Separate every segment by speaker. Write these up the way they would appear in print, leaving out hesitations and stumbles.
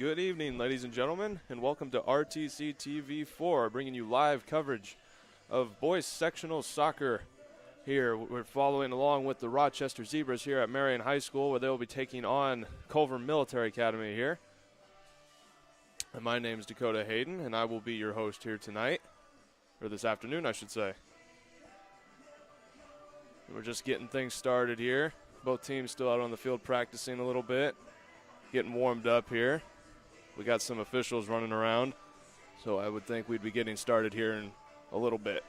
Speaker 1: Good evening, ladies and gentlemen, and welcome to RTC TV4, bringing you live coverage of boys sectional soccer here. We're following along with the Rochester Zebras here at Marion High School, where they'll be taking on Culver Military Academy here. And my name is Dakota Hayden, and I will be your host here tonight, or this afternoon, I should say. And we're just getting things started here. Both teams still out on the field practicing a little bit, getting warmed up here. We got some officials running around, so I would think we'd be getting started here in a little bit.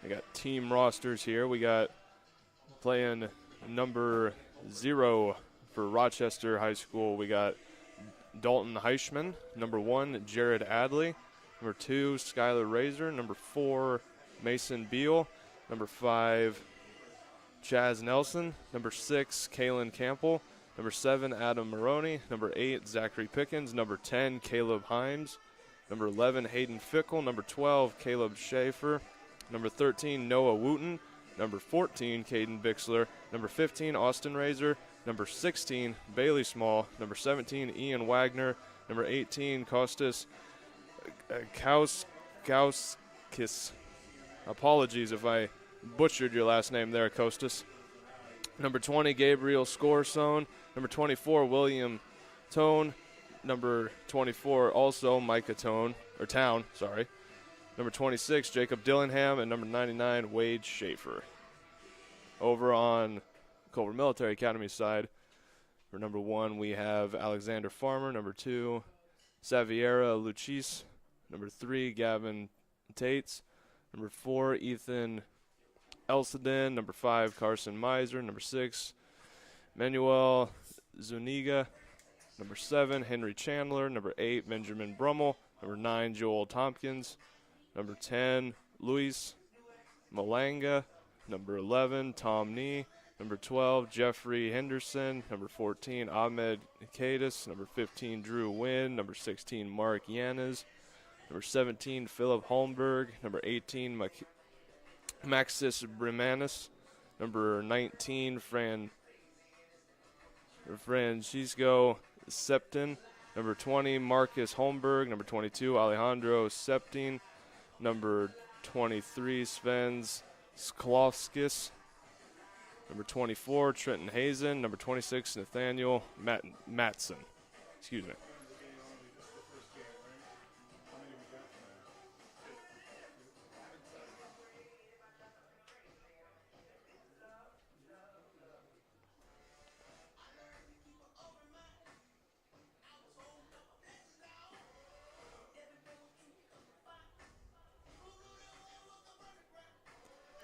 Speaker 1: I got team rosters here. We got playing number 0 for Rochester High School. We got Dalton Heischman. Number 1, Jared Adley. Number 2, Skylar Razor. Number 4, Mason Beal. Number 5, Chaz Nelson. Number 6, Kalen Campbell. Number 7, Adam Maroney. Number 8, Zachary Pickens. Number 10, Caleb Himes. Number 11, Hayden Fickle. Number 12, Caleb Schaefer. Number 13, Noah Wooten. Number 14, Caden Bixler. Number 15, Austin Razor. Number 16, Bailey Small. Number 17, Ian Wagner. Number 18, Kostas Kauskis. Apologies if I butchered your last name there, Kostas. Number 20, Gabriel Scorsone. Number 24, William Tone. Number 24, also Micah Town. Number 26, Jacob Dillingham, and number 99, Wade Schaefer. Over on Culver Military Academy side, for number 1, we have Alexander Farmer. Number 2, Saviera Luchis. Number 3, Gavin Tates. Number 4, Ethan Elsedin. Number 5, Carson Miser. Number 6, Manuel Zuniga. Number 7, Henry Chandler. Number 8, Benjamin Brummel. Number 9, Joel Tompkins. Number 10, Luis Malanga. Number 11, Tom Nee. Number 12, Jeffrey Henderson. Number 14, Ahmed Kadis. Number 15, Drew Wynn. Number 16, Mark Yanez. Number 17, Philip Holmberg. Number 18, Maxis Brimanis. Number 19, Francisco Septin. Number 20, Marcus Holmberg. Number 22, Alejandro Septin. Number 23, Svens Sklovskis. Number 24, Trenton Hazen. Number 26, Nathaniel Matson. Excuse me.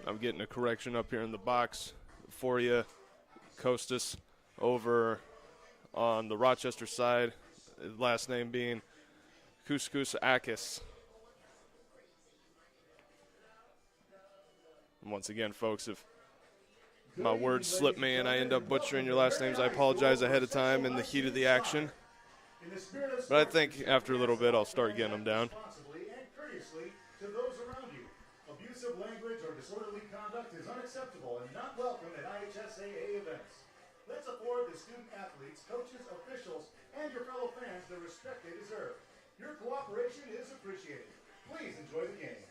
Speaker 1: I'm getting a correction up here in the box for you, Kostas, over on the Rochester side, his last name being Kuskusakis. And once again, folks, if my words slip me and I end up butchering your last names, I apologize ahead of time in the heat of the action. But I think after a little bit, I'll start getting them down.
Speaker 2: Language or disorderly conduct is unacceptable and not welcome at IHSAA events. Let's afford the student athletes, coaches, officials, and your fellow fans the respect they deserve. Your cooperation is appreciated. Please enjoy the game.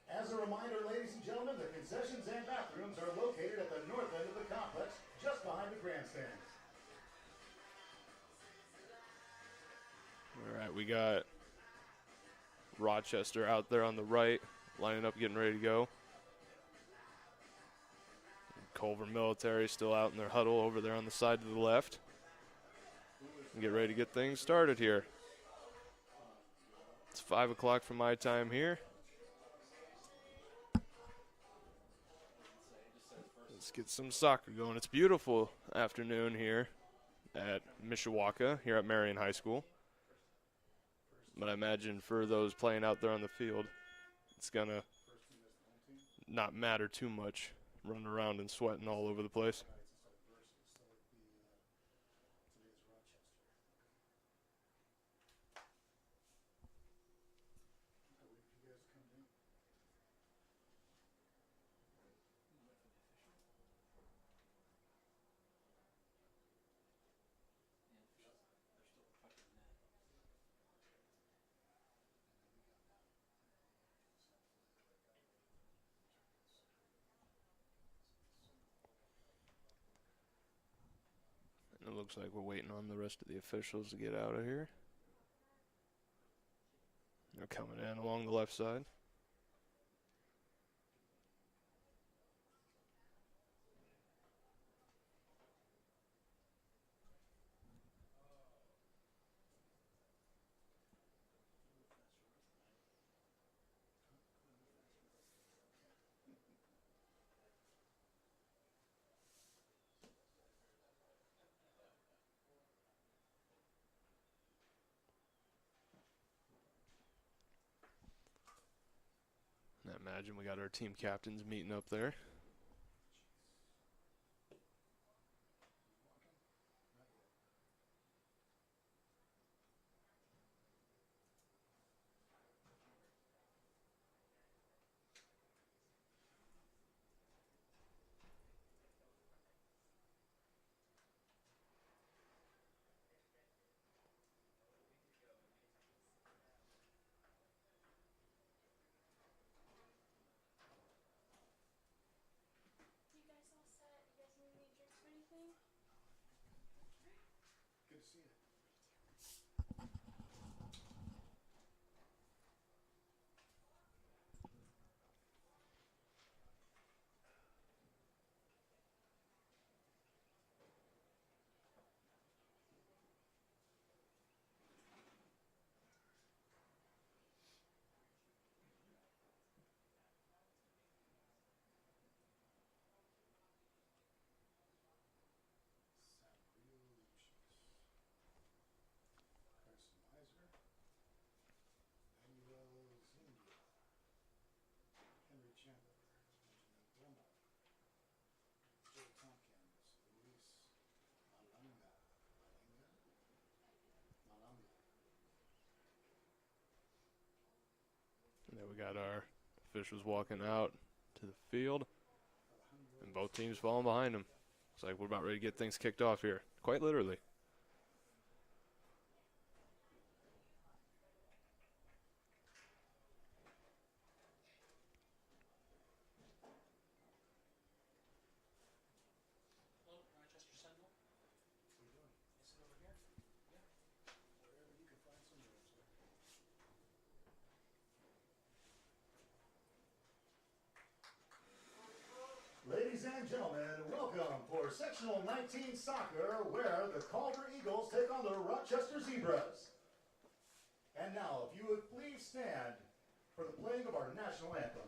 Speaker 2: As a reminder, ladies and gentlemen, the concessions and bathrooms are located at the north end of the complex, just behind the grandstands.
Speaker 1: All right, we got Rochester out there on the right, lining up, getting ready to go. Culver Military still out in their huddle over there on the side to the left. And get ready to get things started here. It's 5 o'clock from my time here. Let's get some soccer going. It's beautiful afternoon here at Mishawaka, here at Marion High School. But I imagine for those playing out there on the field, it's going to not matter too much, running around and sweating all over the place. And it looks like we're waiting on the rest of the officials to get out of here. They're coming in along the left side. And I imagine we got our team captains meeting up there.
Speaker 2: Good to see you.
Speaker 1: And there we got our officials walking out to the field. And both teams following behind them. It's like we're about ready to get things kicked off here. Quite literally.
Speaker 3: Hello, Rochester Sentinel.
Speaker 2: What are you doing?
Speaker 3: Is it over here? Yeah.
Speaker 2: Wherever you can find some room, sir. Ladies and gentlemen, welcome for Sectional 19 Soccer, where the Calder Eagles take on the Rochester Zebras. And now, if you would please stand for the playing of our national anthem.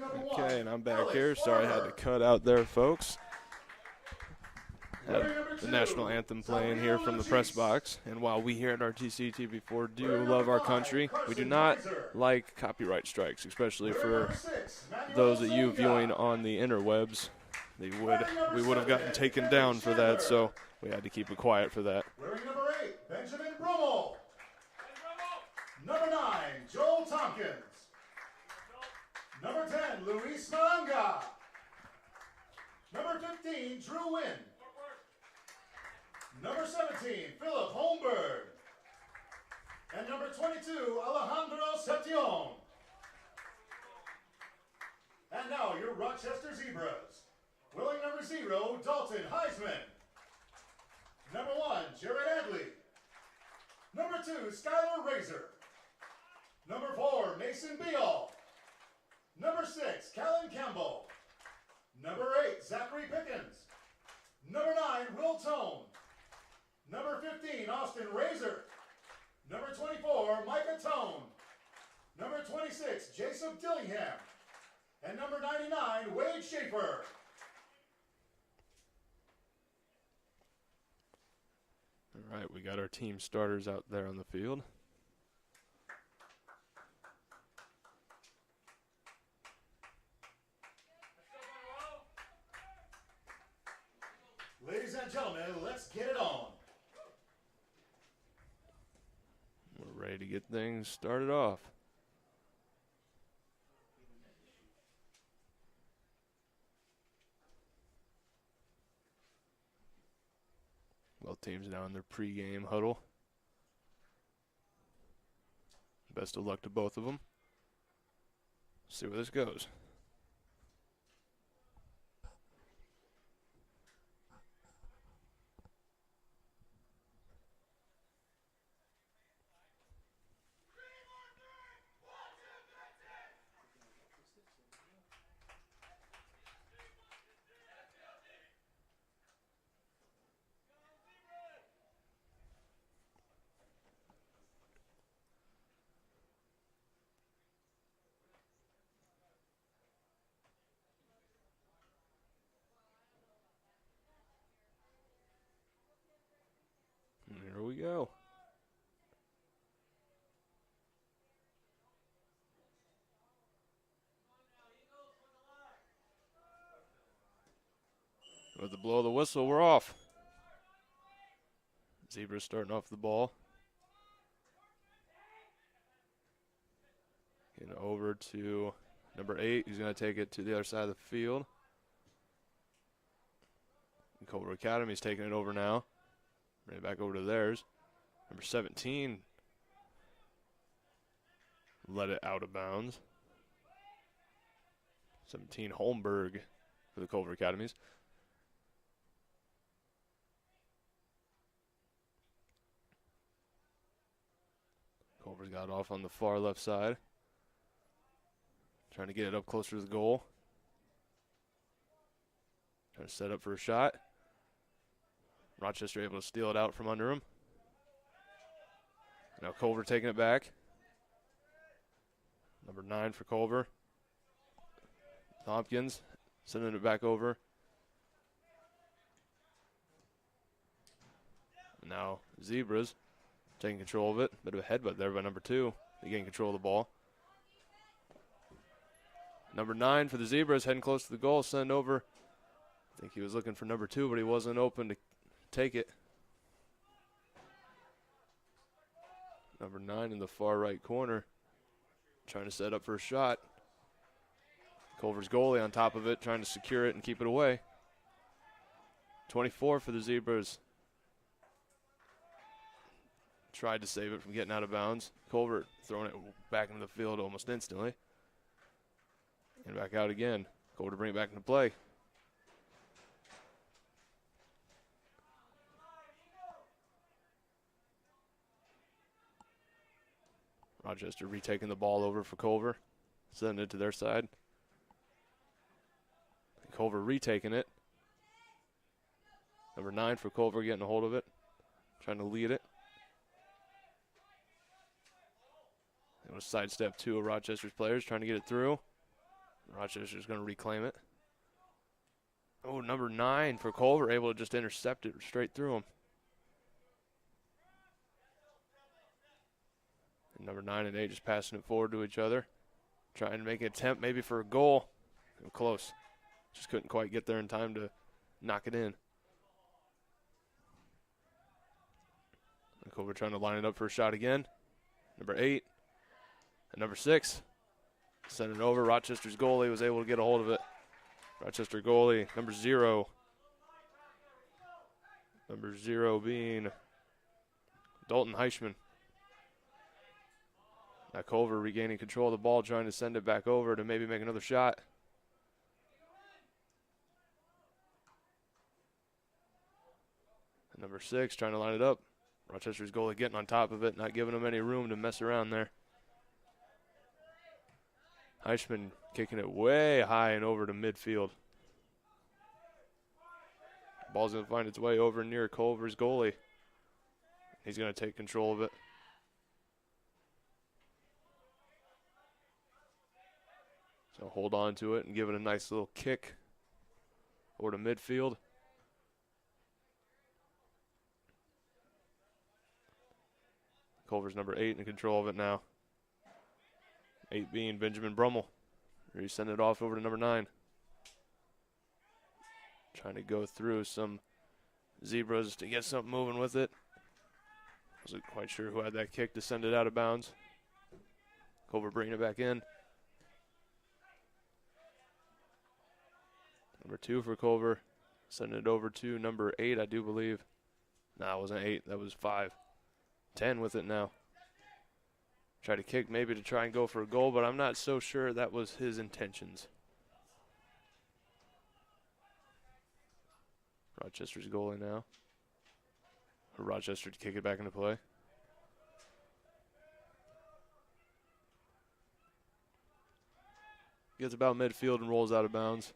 Speaker 1: Okay, and I'm back here. Sorry I had to cut out there, folks. Had the national anthem playing here from the press box. And while we here at RTC TV4 do love our country, we do not like copyright strikes, especially for those of you viewing on the interwebs. We would have gotten taken down for that, so we had to keep it quiet for that.
Speaker 2: Wearing number 8, Benjamin Brummel. Number 9, Joel Tompkins. Number 10, Luis Malanga. Number 15, Drew Wynn. Number 17, Philip Holmberg. And number 22, Alejandro Seption. And now your Rochester Zebras. Willing number 0, Dalton Heisman. Number 1, Jared Adley. Number 2, Skylar Razor. Number 4, Mason Beal. Number 6, Callan Campbell. Number 8, Zachary Pickens. Number 9, Will Tone. Number 15, Austin Razor. Number 24, Micah Tone. Number 26, Jason Dillingham. And number 99, Wade Schaefer.
Speaker 1: All right, we got our team starters out there on the field.
Speaker 2: Ladies and gentlemen, let's get it on.
Speaker 1: We're ready to get things started off. Both teams now in their pregame huddle. Best of luck to both of them. See where this goes. Here we go. With the blow of the whistle, we're off. Zebras starting off the ball. Getting over to number 8. He's going to take it to the other side of the field. Culver Academy's taking it over now. Right back over to theirs. Number 17 let it out of bounds. 17 Holmberg for the Culver Academies. Culver's got off on the far left side. Trying to get it up closer to the goal. Trying to set up for a shot. Rochester able to steal it out from under him. Now Culver taking it back. Number 9 for Culver. Tompkins sending it back over. Now Zebras taking control of it. Bit of a headbutt there by number 2. They gain control of the ball. Number 9 for the Zebras heading close to the goal. Send over. I think he was looking for number 2, but he wasn't open to take it. Number 9 in the far right corner. Trying to set up for a shot. Culver's goalie on top of it, trying to secure it and keep it away. 24 for the Zebras. Tried to save it from getting out of bounds. Culver throwing it back into the field almost instantly. And back out again. Culver to bring it back into play. Rochester retaking the ball over for Culver. Sending it to their side. Culver retaking it. Number 9 for Culver getting a hold of it. Trying to lead it. It was sidestep 2 of Rochester's players trying to get it through. Rochester's going to reclaim it. Oh, number 9 for Culver, able to just intercept it straight through him. And number 9 and 8 just passing it forward to each other. Trying to make an attempt maybe for a goal. Close. Just couldn't quite get there in time to knock it in. Culver trying to line it up for a shot again. Number 8 and number 6. Sent it over. Rochester's goalie was able to get a hold of it. Rochester goalie, number 0. Number 0 being Dalton Heichman. Now Culver regaining control of the ball, trying to send it back over to maybe make another shot. And number 6 trying to line it up. Rochester's goalie getting on top of it, not giving him any room to mess around there. Heichman kicking it way high and over to midfield. Ball's going to find its way over near Culver's goalie. He's going to take control of it. So hold on to it and give it a nice little kick over to midfield. Culver's number 8 in control of it now. 8 being Benjamin Brummel. He's sending it off over to number 9. Trying to go through some zebras to get something moving with it. Wasn't quite sure who had that kick to send it out of bounds. Culver bringing it back in. Number 2 for Culver. Sending it over to number 8, I do believe. No, it wasn't 8. That was 5. 10 with it now. Try to kick maybe to try and go for a goal, but I'm not so sure that was his intentions. Rochester's goalie now. Rochester to kick it back into play. Gets about midfield and rolls out of bounds.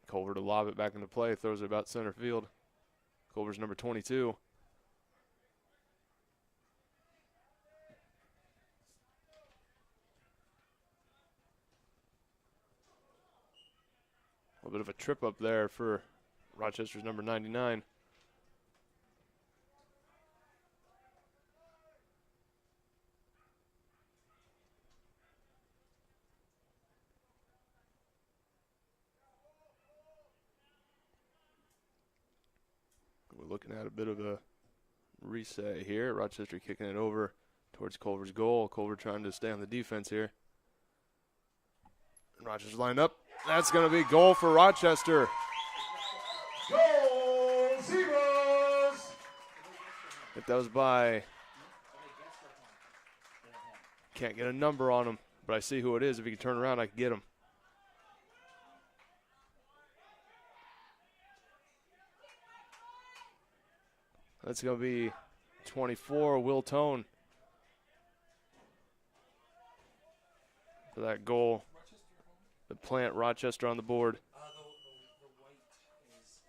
Speaker 1: Culver to lob it back into play, throws it about center field. Culver's number 22. A little bit of a trip up there for Rochester's number 99. We're looking at a bit of a reset here. Rochester kicking it over towards Culver's goal. Culver trying to stay on the defense here. And Rochester's lined up. That's going to be goal for Rochester.
Speaker 2: Goal, Zebras!
Speaker 1: If that was by, can't get a number on him, but I see who it is. If he can turn around, I can get him. That's going to be 24, Will Tone, for that goal. The plant Rochester on the board.
Speaker 3: The white is home on okay,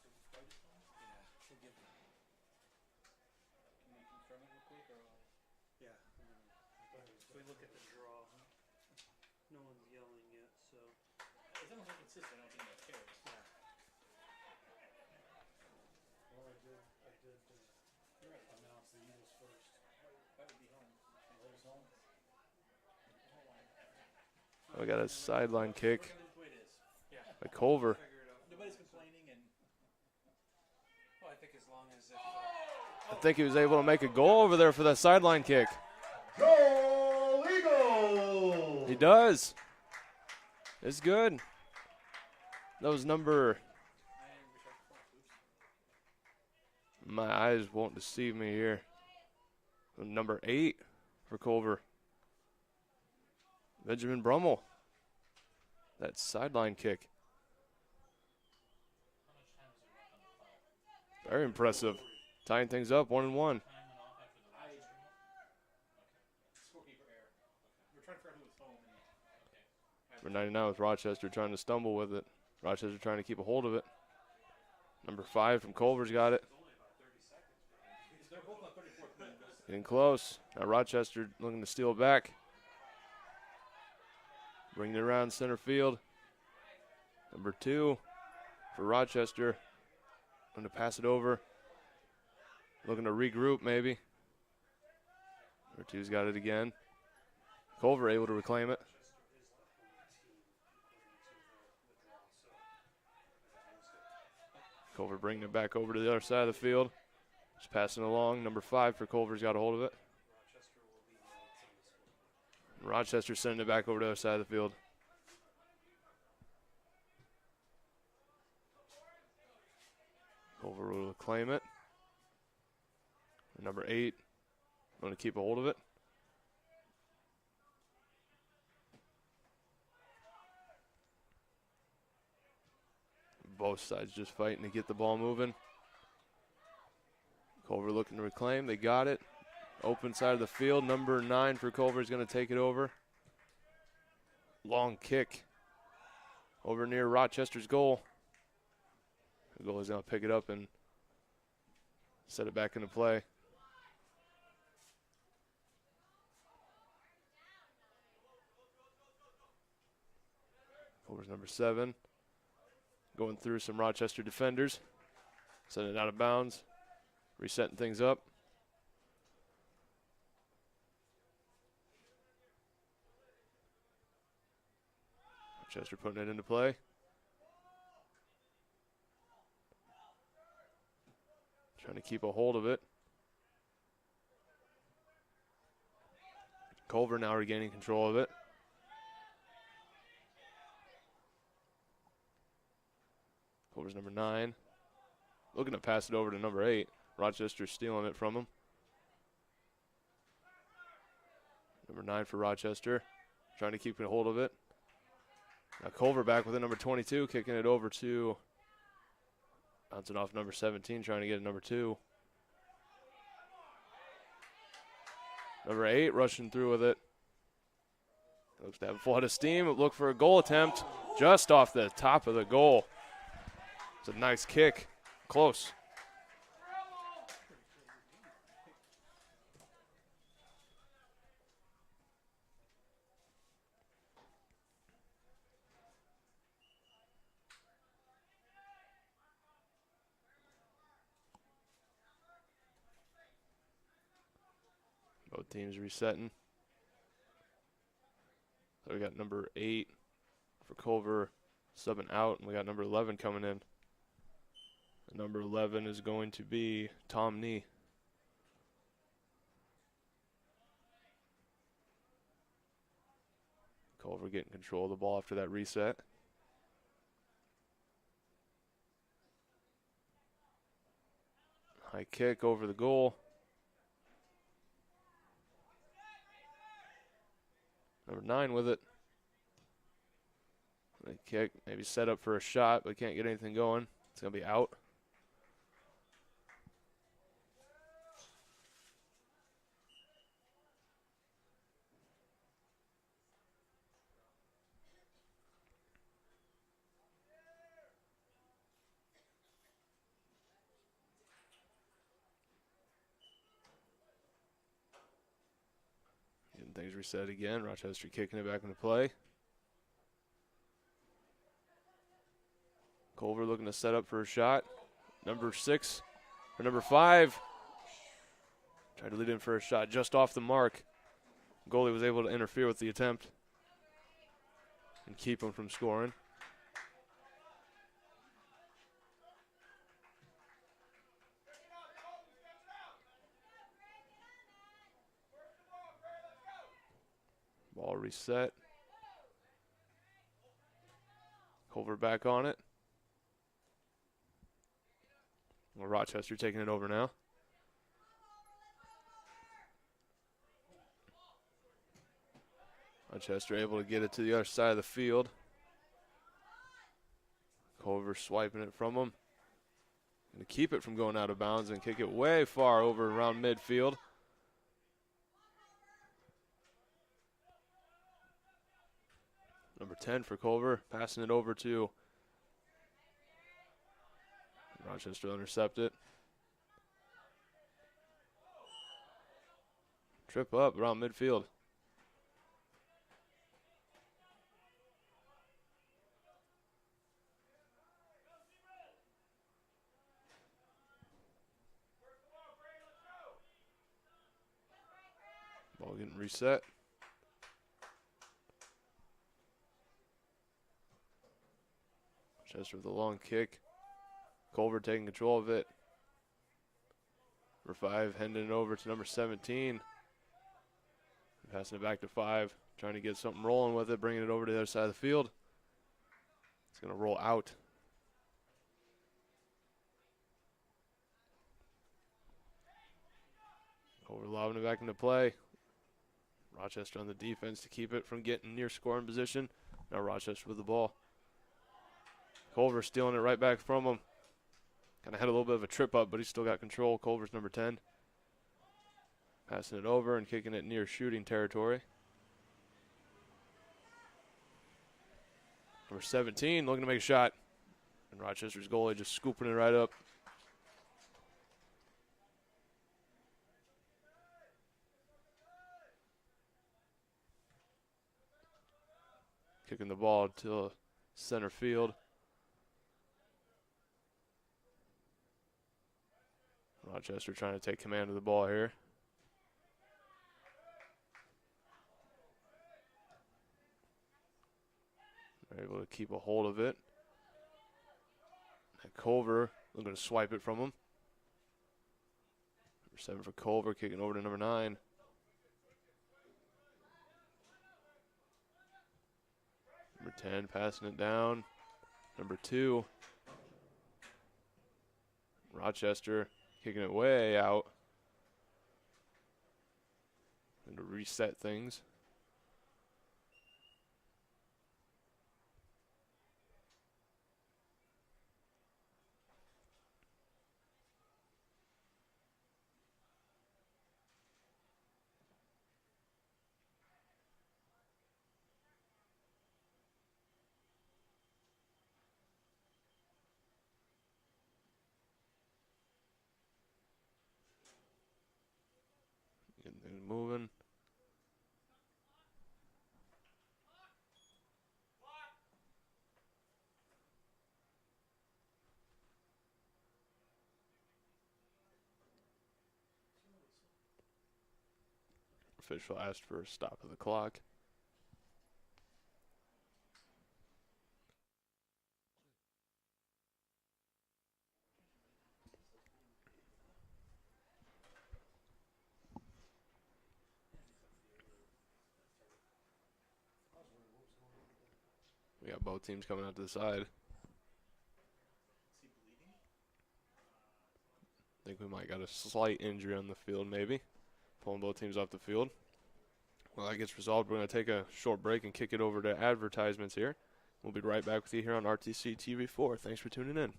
Speaker 3: so white is home? Yeah, we'll give them. Can you confirm it real quick or? Yeah. So we look at the draw. No one's yelling yet, so. As long as we're consistent, I don't think that cares. Yeah.
Speaker 2: Well, I did announce the Eagles first.
Speaker 3: That would be home.
Speaker 2: Where's home?
Speaker 1: We got a sideline kick
Speaker 3: We're gonna, the way it is. Yeah.
Speaker 1: by Culver.
Speaker 3: Figure it out. Nobody's complaining, and well, I think as long as if,
Speaker 1: I think he was able to make a goal over there for that sideline kick.
Speaker 2: Goal, Eagles!
Speaker 1: He does. It's good. That was number. My eyes won't deceive me here. Number 8 for Culver. Benjamin Brummel. That sideline kick. Very impressive. Tying things up 1-1.
Speaker 3: scorekeeper error. We're trying to figure out who was home.
Speaker 1: Number 99 with Rochester trying to stumble with it. Rochester trying to keep a hold of it. Number 5 from Culver's got it. Getting close. Now Rochester looking to steal it back. Bringing it around center field. Number 2 for Rochester. Going to pass it over. Looking to regroup maybe. Number 2's got it again. Culver able to reclaim it. Culver bringing it back over to the other side of the field. Just passing along. Number 5 for Culver's got a hold of it. Rochester sending it back over to the other side of the field. Culver will claim it. Number 8 going to keep a hold of it. Both sides just fighting to get the ball moving. Culver looking to reclaim. They got it. Open side of the field. Number 9 for Culver is going to take it over. Long kick over near Rochester's goal. The goalie's going to pick it up and set it back into play. Culver's number 7. Going through some Rochester defenders. Sending it out of bounds. Resetting things up. Rochester putting it into play. Trying to keep a hold of it. Culver now regaining control of it. Culver's number 9. Looking to pass it over to number 8. Rochester stealing it from him. Number 9 for Rochester. Trying to keep a hold of it. Now Culver back with it, number 22, kicking it over to, bouncing off number 17, trying to get it number 2. Number 8 rushing through with it. Looks to have a full head of steam. Look for a goal attempt just off the top of the goal. It's a nice kick. Close. Both teams resetting. So we got number 8 for Culver subbing out, and we got number 11 coming in. And number 11 is going to be Tom Nee. Culver getting control of the ball after that reset. High kick over the goal. Number 9 with it. The kick, maybe set up for a shot, but can't get anything going. It's going to be out. Things reset again. Rochester kicking it back into play. Culver looking to set up for a shot. Number 6 or number 5. Tried to lead in for a shot just off the mark. Goalie was able to interfere with the attempt and keep him from scoring. Ball reset. Culver back on it. Well, Rochester taking it over now. Rochester able to get it to the other side of the field. Culver swiping it from him. Going to keep it from going out of bounds and kick it way far over around midfield. Number 10 for Culver, passing it over to Rochester, intercept it. Trip up around midfield. Ball getting reset. Rochester with a long kick. Culver taking control of it. Number 5 handing it over to number 17. Passing it back to 5. Trying to get something rolling with it. Bringing it over to the other side of the field. It's going to roll out. Culver lobbing it back into play. Rochester on the defense to keep it from getting near scoring position. Now Rochester with the ball. Culver stealing it right back from him. Kind of had a little bit of a trip up, but he's still got control. Culver's number 10. Passing it over and kicking it near shooting territory. Number 17 looking to make a shot. And Rochester's goalie just scooping it right up. Kicking the ball to center field. Rochester trying to take command of the ball here. They're able to keep a hold of it. And Culver looking to swipe it from him. Number 7 for Culver, kicking over to number 9. Number 10 passing it down. Number 2. Rochester kicking it way out. And to reset things. Getting things moving. Official asked for a stop of the clock. We got both teams coming out to the side. I think we might got a slight injury on the field, maybe. Pulling both teams off the field. Well, that gets resolved. We're going to take a short break and kick it over to advertisements here. We'll be right back with you here on RTC TV4. Thanks for tuning in.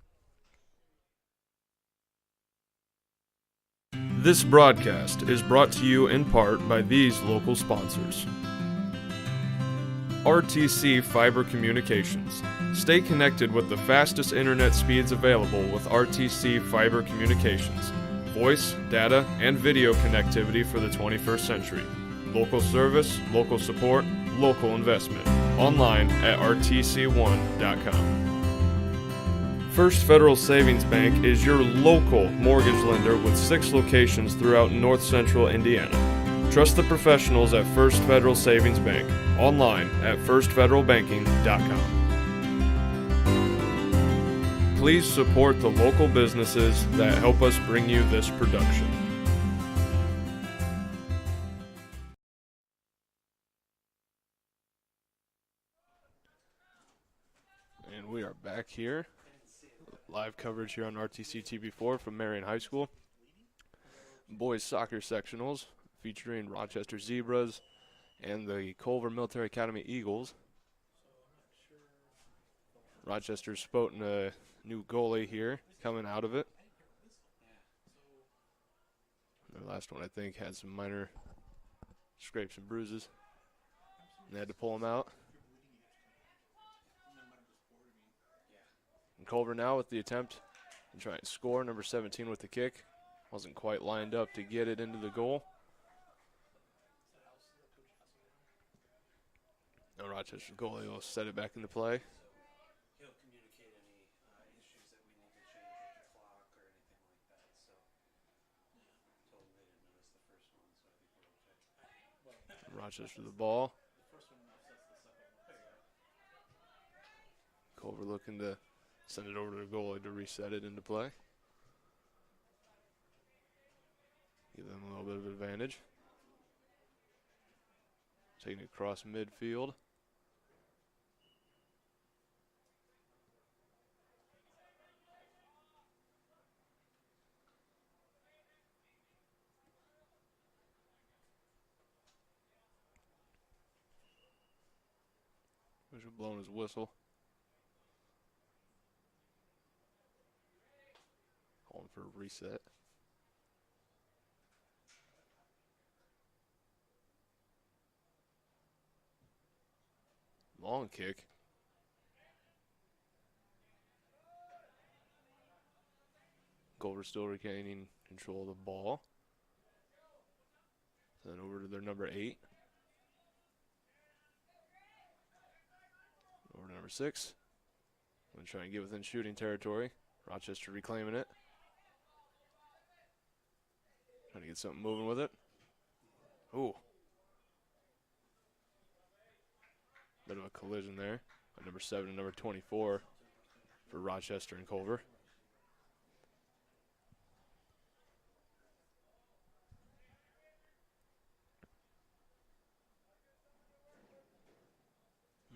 Speaker 1: This broadcast is brought to you in part by these local sponsors. RTC Fiber Communications. Stay connected with the fastest internet speeds available with RTC Fiber Communications. Voice, data, and video connectivity for the 21st century. Local service, local support, local investment. Online at rtc1.com. First Federal Savings Bank is your local mortgage lender with 6 locations throughout north central Indiana. Trust the professionals at First Federal Savings Bank. Online at firstfederalbanking.com. Please support the local businesses that help us bring you this production. And we are back here. Live coverage here on RTC TV4 from Marion High School. Boys soccer sectionals featuring Rochester Zebras and the Culver Military Academy Eagles. Rochester's spotting a new goalie here coming out of it. Their last one, I think, had some minor scrapes and bruises. And they had to pull him out. And Culver now with the attempt to try and score. Number 17 with the kick. Wasn't quite lined up to get it into the goal. Rochester goalie will set it back into play.
Speaker 3: He'll communicate any issues that we need to change with the clock or anything like that. So, told him they didn't notice the first one, so I think we're okay. Well,
Speaker 1: Rochester the ball.
Speaker 3: the first one offsets the second one.
Speaker 1: Culver looking to send it over to the goalie to reset it into play. Give them a little bit of advantage. Taking it across midfield. Official blowing his whistle. Calling for a reset. Long kick. Culver still retaining control of the ball. Then over to their number 8. Over to number 6. Going to try and get within shooting territory. Rochester reclaiming it. Trying to get something moving with it. Ooh. Bit of a collision there. By number 7 and number 24 for Rochester and Culver.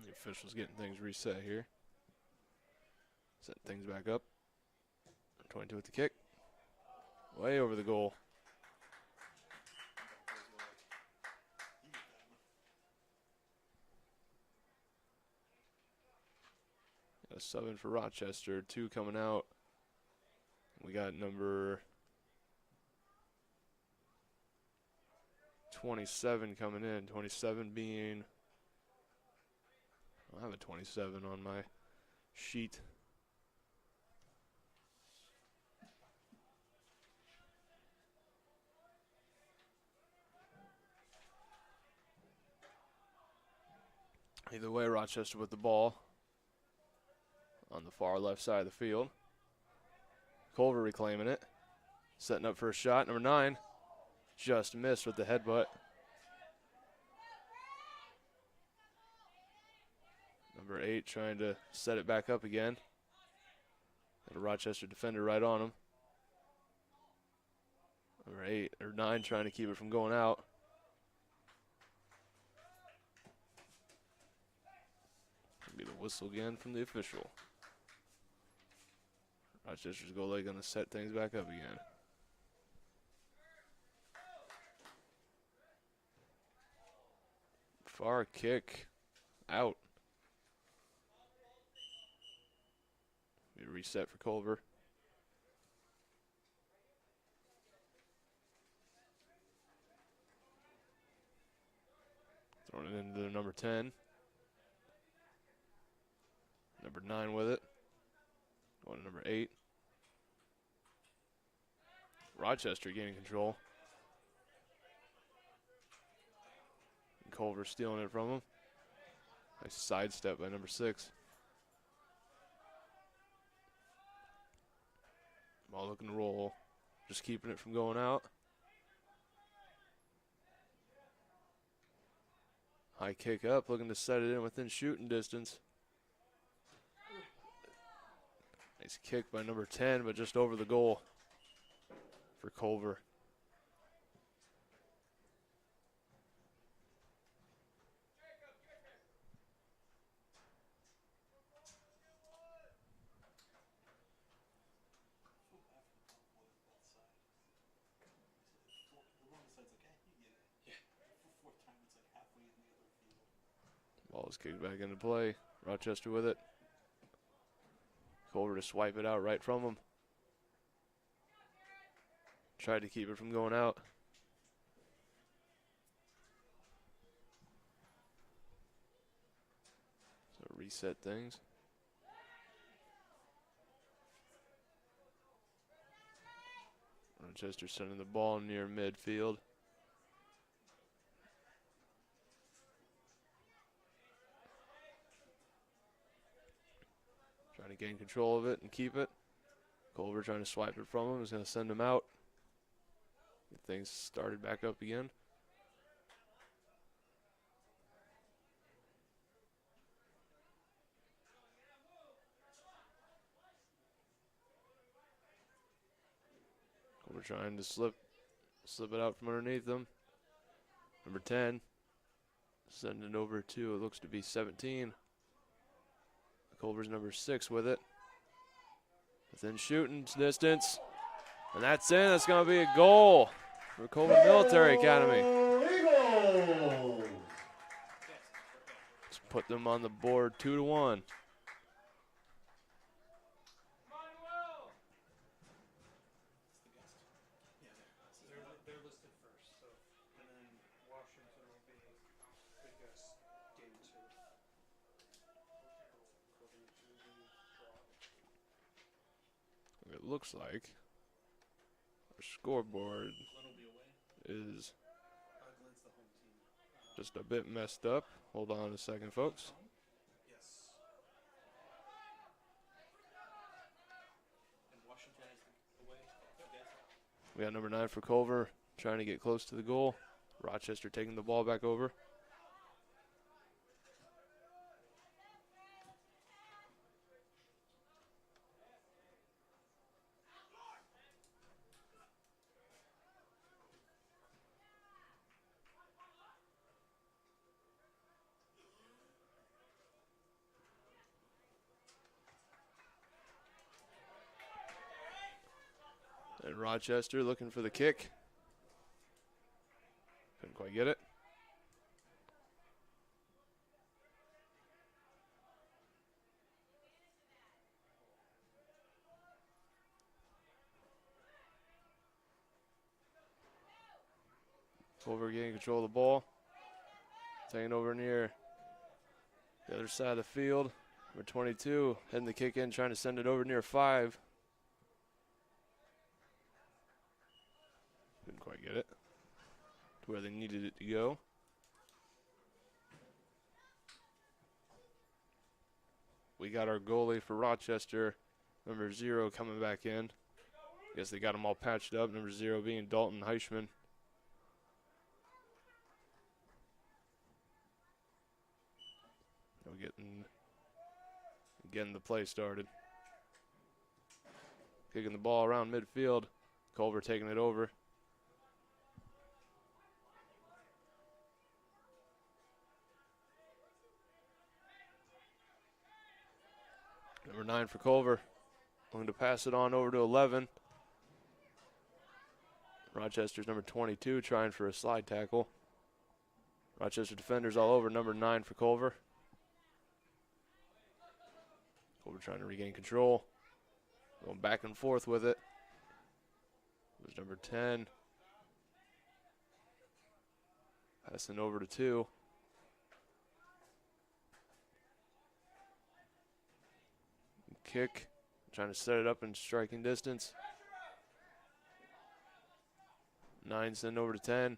Speaker 1: The officials getting things reset here. Setting things back up. 22 with the kick. Way over the goal. A sub in for Rochester. 2 coming out. We got number 27 coming in. 27 being... I have a 27 on my sheet. Either way, Rochester with the ball on the far left side of the field. Culver reclaiming it. Setting up for a shot. Number 9 just missed with the headbutt. Number 8 trying to set it back up again. Got a Rochester defender right on him. Number 8 or 9 trying to keep it from going out. Be the whistle again from the official. Rochester's goalie going to set things back up again. Far kick out. Be a reset for Culver. Throwing it into the number 10. Number 9 with it. Going to number 8. Rochester gaining control. And Culver stealing it from him. Nice sidestep by number 6. Ball looking to roll. Just keeping it from going out. High kick up, looking to set it in within shooting distance. Nice kick by number 10, but just over the goal for Culver. Ball is kicked back into play. Rochester with it. Culver to swipe it out right from him. Tried to keep it from going out. So reset things. Rochester sending the ball near midfield. Trying to gain control of it and keep it. Culver trying to swipe it from him. Is going to send him out. Get things started back up again. Culver trying to slip it out from underneath them. Number 10. Sending it over to, it looks to be 17. Culver's number 6 with it. Within shooting distance. And that's in. That's going to be a goal for Culver Military Academy. Let's put them on the board 2-1.
Speaker 3: They're listed first, so and then Washington will be the guest game 2.
Speaker 1: It looks like our scoreboard
Speaker 3: Glenn will be away.
Speaker 1: is
Speaker 3: Glenn's the home team.
Speaker 1: just a bit messed up. Hold on a second, folks.
Speaker 3: Yes. And Washington is away.
Speaker 1: We got number 9 for Culver trying to get close to the goal. Rochester taking the ball back over. And Rochester looking for the kick. Couldn't quite get it. Culver getting control of the ball. Taking over near the other side of the field. Number 22 heading the kick in, trying to send it over near 5. Couldn't quite get it to where they needed it to go. We got our goalie for Rochester, number 0, coming back in. Guess they got them all patched up, number 0 being Dalton Heichman. Getting the play started. Kicking the ball around midfield. Culver taking it over. Number 9 for Culver. Going to pass it on over to 11. Rochester's number 22 trying for a slide tackle. Rochester defenders all over number 9 for Culver. Culver trying to regain control. Going back and forth with it. It was number 10. Passing over to 2. Kick. Trying to set it up in striking distance. 9 send over to 10.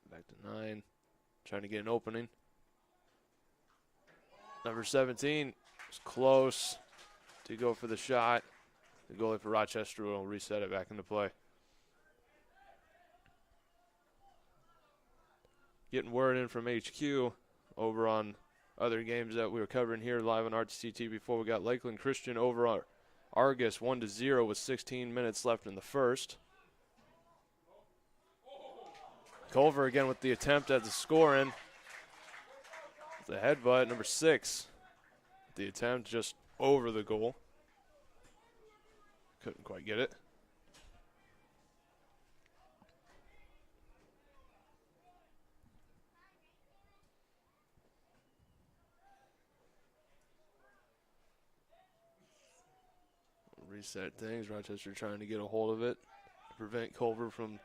Speaker 1: Back to 9. Trying to get an opening. Number 17 is close to go for the shot. The goalie for Rochester will reset it back into play. Getting word in from HQ over on other games that we were covering here live on RTCT before. We got Lakeland Christian over on Argus 1-0 with 16 minutes left in the first. Culver again with the attempt at the scoring. The headbutt, number 6. The attempt just over the goal. Couldn't quite get it. Reset things. Rochester trying to get a hold of it to prevent Culver from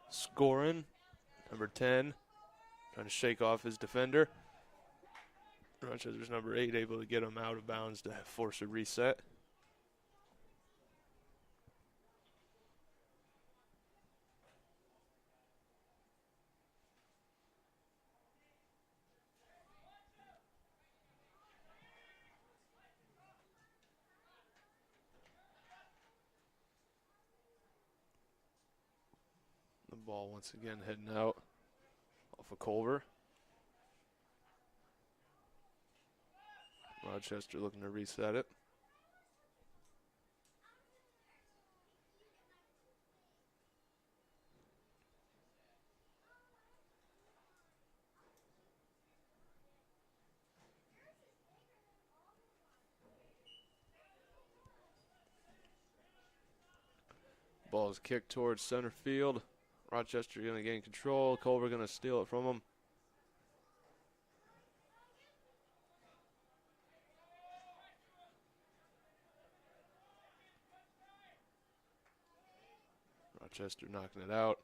Speaker 1: scoring. Number 10 trying to shake off his defender. Rochester's number 8 able to get him out of bounds to force a reset. ball once again heading out off of Culver. Rochester looking to reset it. Ball is kicked towards center field. Rochester going to gain control. Culver going to steal it from him. Rochester knocking it out.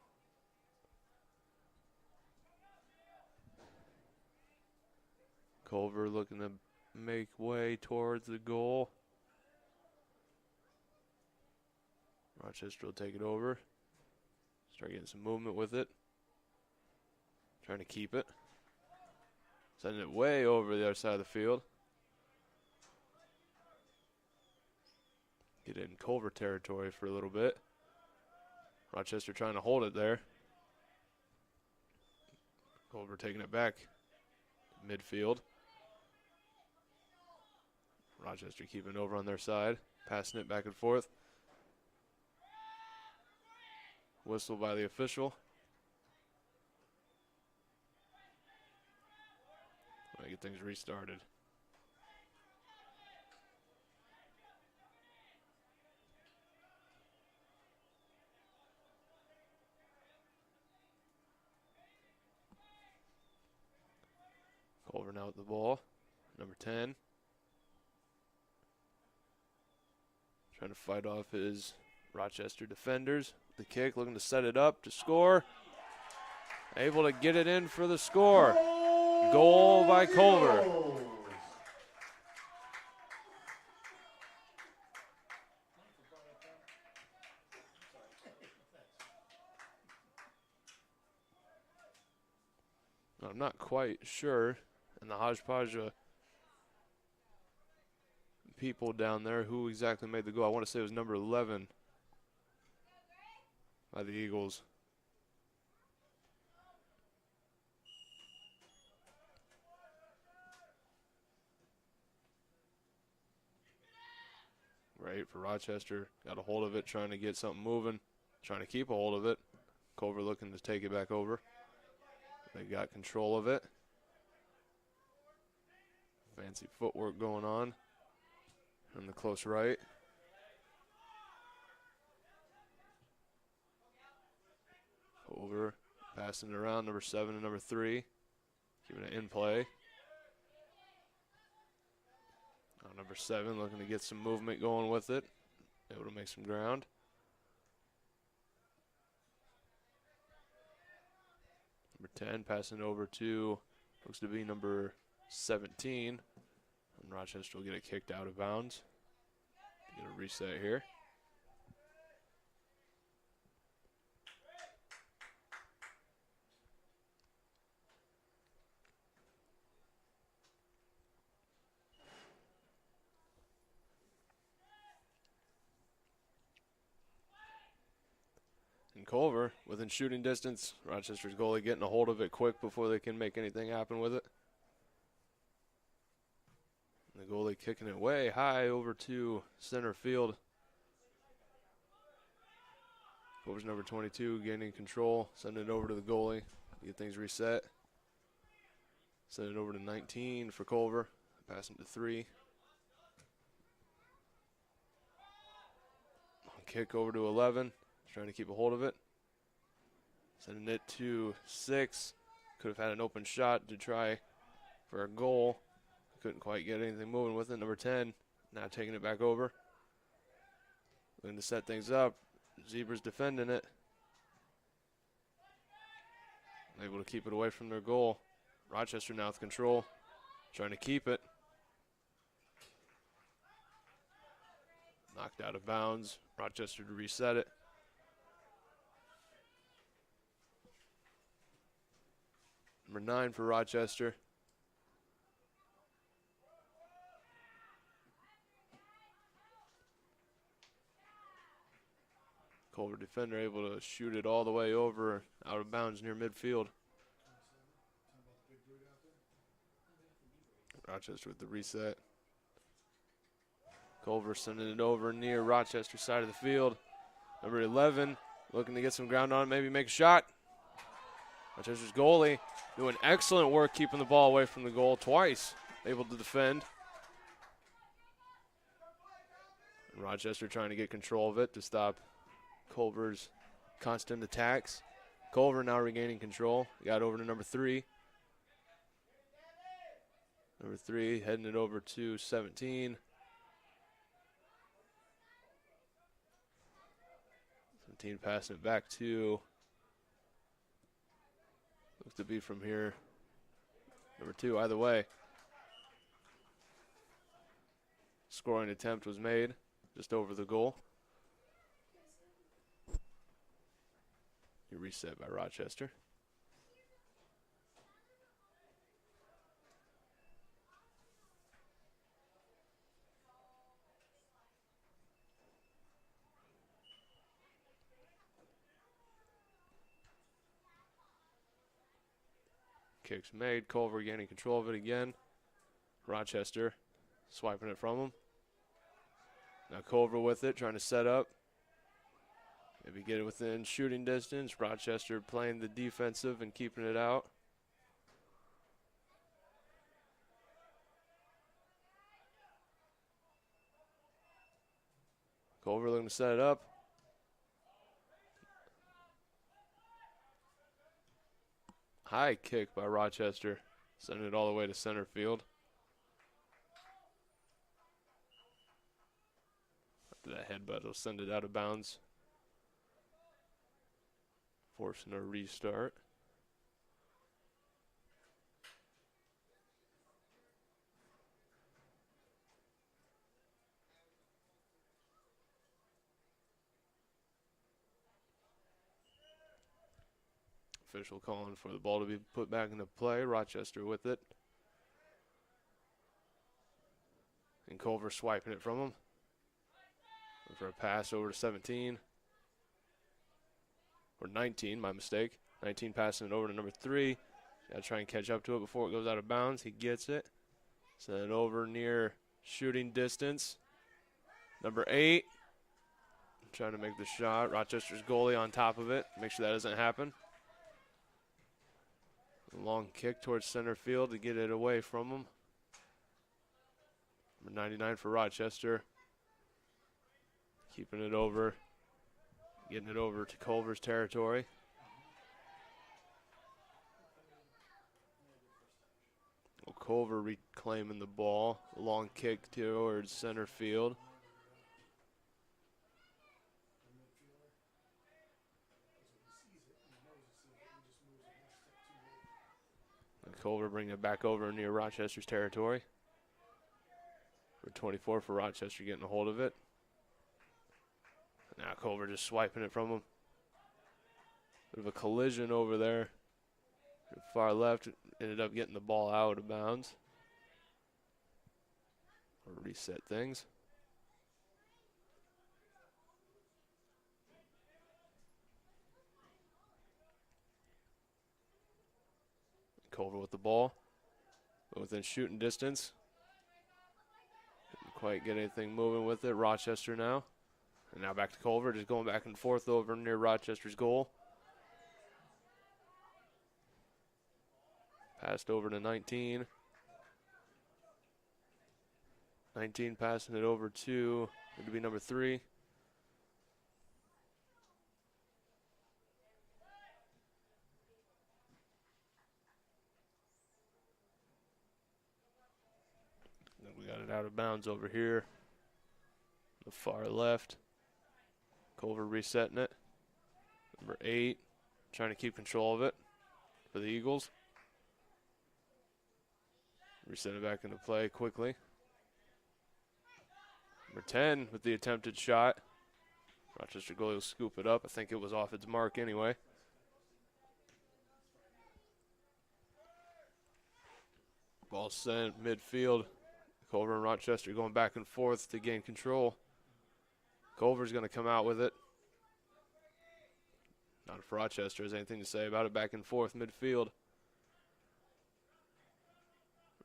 Speaker 1: Culver looking to make way towards the goal. Rochester will take it over. Start getting some movement with it. Trying to keep it. Sending it way over the other side of the field. Get it in Culver territory for a little bit. Rochester trying to hold it there. Culver taking it back. Midfield. Rochester keeping it over on their side. Passing it back and forth. Whistle by the official. Get things restarted. Culver now with the ball. Number 10. Trying to fight off his Rochester defenders. The kick, looking to set it up to score. Able to get it in for the score. Goal by Culver. I'm not quite sure, and the hodgepodge of people down there who exactly made the goal. I want to say it was number 11 by the Eagles. Right for Rochester. Got a hold of it, trying to get something moving, trying to keep a hold of it. Culver looking to take it back over. They got control of it. Fancy footwork going on the close right. Over, passing it around, number 7 and number 3. Keeping it in play. Now number 7 looking to get some movement going with it. Able to make some ground. Number 10 passing over to, looks to be number 17. And Rochester will get it kicked out of bounds. Get a reset here. And Culver, within shooting distance, Rochester's goalie getting a hold of it quick before they can make anything happen with it. And the goalie kicking it way high over to center field. Culver's number 22 gaining control, sending it over to the goalie, get things reset. Send it over to 19 for Culver, passing to 3. Kick over to 11. Trying to keep a hold of it. Sending it to 6. Could have had an open shot to try for a goal. Couldn't quite get anything moving with it. Number 10 now taking it back over. Looking to set things up. Zebras defending it. Able to keep it away from their goal. Rochester now with control. Trying to keep it. Knocked out of bounds. Rochester to reset it. Number 9 for Rochester. Culver defender able to shoot it all the way over, out of bounds near midfield. Rochester with the reset. Culver sending it over near Rochester side of the field. Number 11 looking to get some ground on it, maybe make a shot. Rochester's goalie doing excellent work keeping the ball away from the goal twice. Able to defend. And Rochester trying to get control of it to stop Culver's constant attacks. Culver now regaining control. Got over to number 3. Number 3 heading it over to 17. 17 passing it back to, looks to be from here, number 2. Either way, scoring attempt was made just over the goal. You reset by Rochester. Kicks made. Culver gaining control of it again. Rochester swiping it from him. Now Culver with it, trying to set up. Maybe get it within shooting distance. Rochester playing the defensive and keeping it out. Culver looking to set it up. High kick by Rochester, sending it all the way to center field. After that headbutt, will send it out of bounds, forcing a restart. Official calling for the ball to be put back into play. Rochester with it. And Culver swiping it from him. For a pass over to 17. Or 19, my mistake. 19 passing it over to number 3. Got to try and catch up to it before it goes out of bounds. He gets it. Send it over near shooting distance. Number 8. Trying to make the shot. Rochester's goalie on top of it. Make sure that doesn't happen. A long kick towards center field to get it away from him. Number 99 for Rochester. Keeping it over. Getting it over to Culver's territory. Well, Culver reclaiming the ball. A long kick towards center field. Culver bringing it back over near Rochester's territory. For 24 for Rochester getting a hold of it. Now Culver just swiping it from him. Bit of a collision over there. Far left, ended up getting the ball out of bounds. Or reset things. Culver with the ball, within shooting distance. Didn't quite get anything moving with it. Rochester now. And now back to Culver, just going back and forth over near Rochester's goal. Passed over to 19. 19 passing it over to, it would be number 3. We got it out of bounds over here. The far left. Culver resetting it. Number 8, trying to keep control of it for the Eagles. Reset it back into play quickly. Number 10 with the attempted shot. Rochester goalie will scoop it up. I think it was off its mark anyway. Ball sent midfield. Culver and Rochester going back and forth to gain control. Culver's going to come out with it. Not if Rochester has anything to say about it. Back and forth midfield.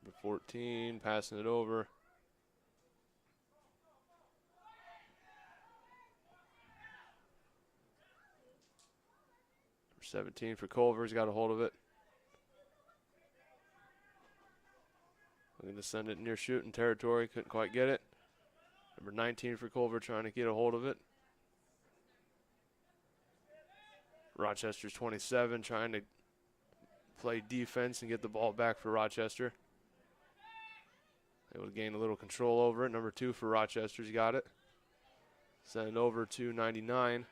Speaker 1: Number 14 passing it over. Number 17 for Culver's got a hold of it. Looking to send it near shooting territory. Couldn't quite get it. Number 19 for Culver trying to get a hold of it. Rochester's 27 trying to play defense and get the ball back for Rochester. Able to gain a little control over it. Number 2 for Rochester's got it. Send it over to 99.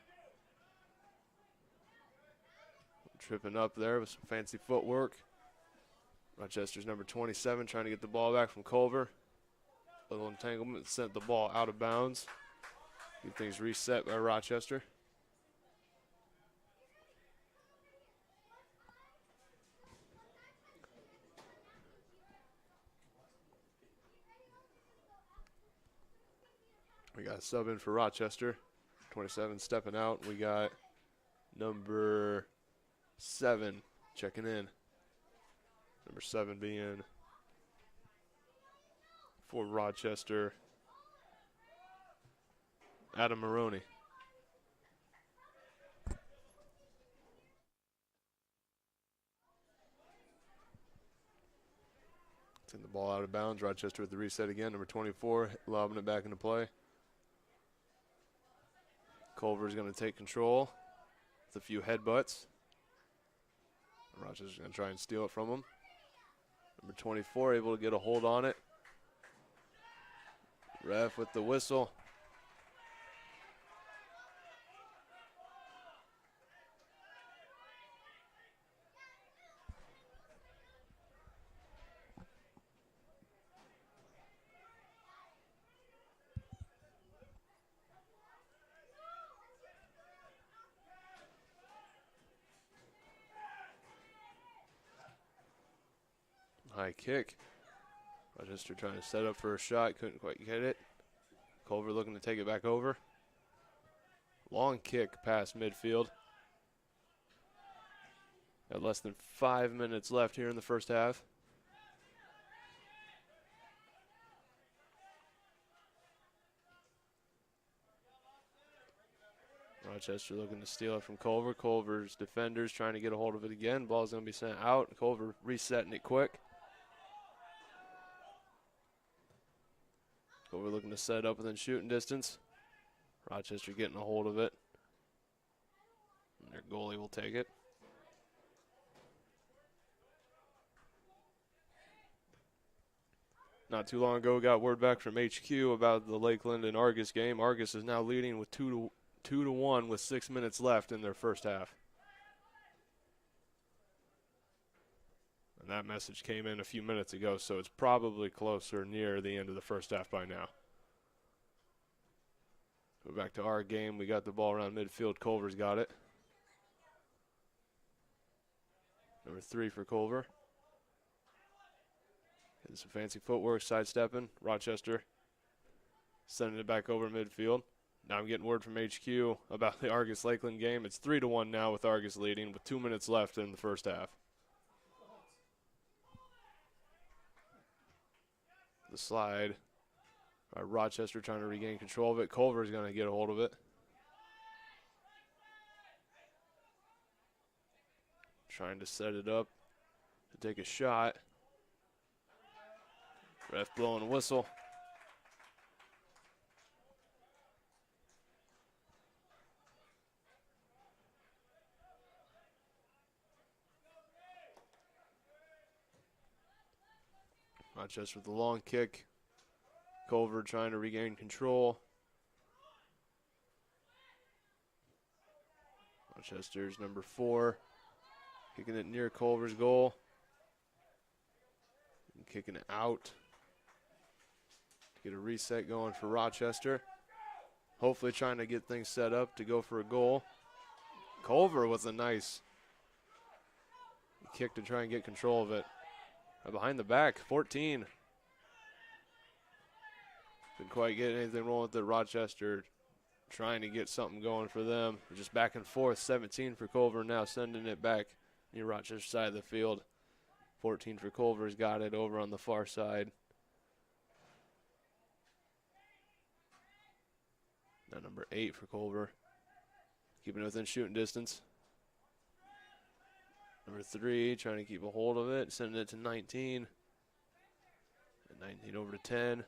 Speaker 1: Tripping up there with some fancy footwork. Rochester's number 27 trying to get the ball back from Culver. Little entanglement sent the ball out of bounds. Get things reset by Rochester. We got a sub in for Rochester. 27 stepping out. We got number 7 checking in. Number 7 being for Rochester, Adam Maroney. Send the ball out of bounds. Rochester with the reset again. Number 24 lobbing it back into play. Culver's going to take control with a few headbutts. Rochester's going to try and steal it from him. Number 24 able to get a hold on it. Ref with the whistle. High kick. Rochester trying to set up for a shot. Couldn't quite get it. Culver looking to take it back over. Long kick past midfield. Got less than 5 minutes left here in the first half. Rochester looking to steal it from Culver. Culver's defenders trying to get a hold of it again. Ball's going to be sent out. Culver resetting it quick. Culver looking to set up within shooting distance. Rochester getting a hold of it. And their goalie will take it. Not too long ago, got word back from HQ about the Lakeland and Argus game. Argus is now leading with 2-1 with 6 minutes left in their first half. And that message came in a few minutes ago, so it's probably closer near the end of the first half by now. Go back to our game. We got the ball around midfield. Culver's got it. Number 3 for Culver. Getting some fancy footwork, sidestepping. Rochester sending it back over midfield. Now I'm getting word from HQ about the Argus Lakeland game. It's 3-1 now with Argus leading with 2 minutes left in the first half. The slide by Rochester trying to regain control of it. Culver's going to get a hold of it. Trying to set it up to take a shot. Ref blowing a whistle. Rochester with the long kick. Culver trying to regain control. Rochester's number 4. Kicking it near Culver's goal. And kicking it out. To get a reset going for Rochester. Hopefully trying to get things set up to go for a goal. Culver with a nice kick to try and get control of it. Behind the back, 14. Couldn't quite get anything wrong with it. Rochester trying to get something going for them. They're just back and forth. 17 for Culver now, sending it back near Rochester side of the field. 14 for Culver's got it over on the far side. Now number 8 for Culver, keeping it within shooting distance. Number 3 trying to keep a hold of it, sending it to 19. And 19 over to 10.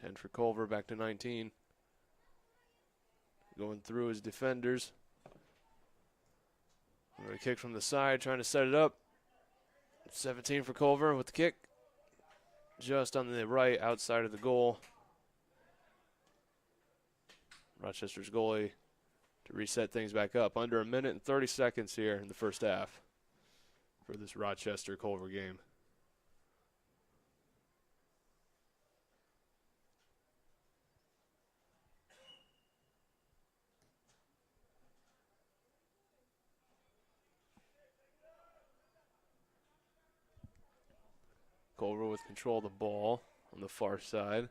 Speaker 1: 10 for Culver, back to 19. Going through his defenders. We're going to kick from the side, trying to set it up. 17 for Culver with the kick. Just on the right outside of the goal. Rochester's goalie to reset things back up. Under a minute and 30 seconds here in the first half for this Rochester-Culver game. Culver with control of the ball on the far side.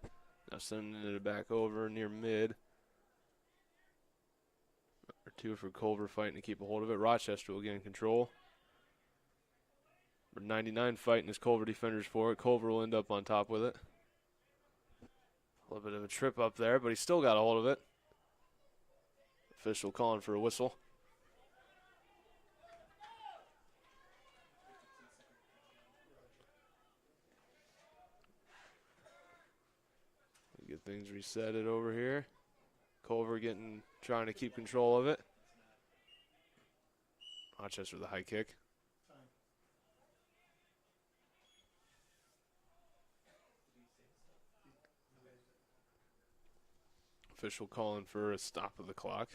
Speaker 1: Now sending it back over near mid. Number 2 for Culver fighting to keep a hold of it. Rochester will gain control. Number 99 fighting his Culver defenders for it. Culver will end up on top with it. A little bit of a trip up there, but he still got a hold of it. Official calling for a whistle. Get things resetted over here. Culver trying to keep control of it. Rochester with a high kick. Official calling for a stop of the clock.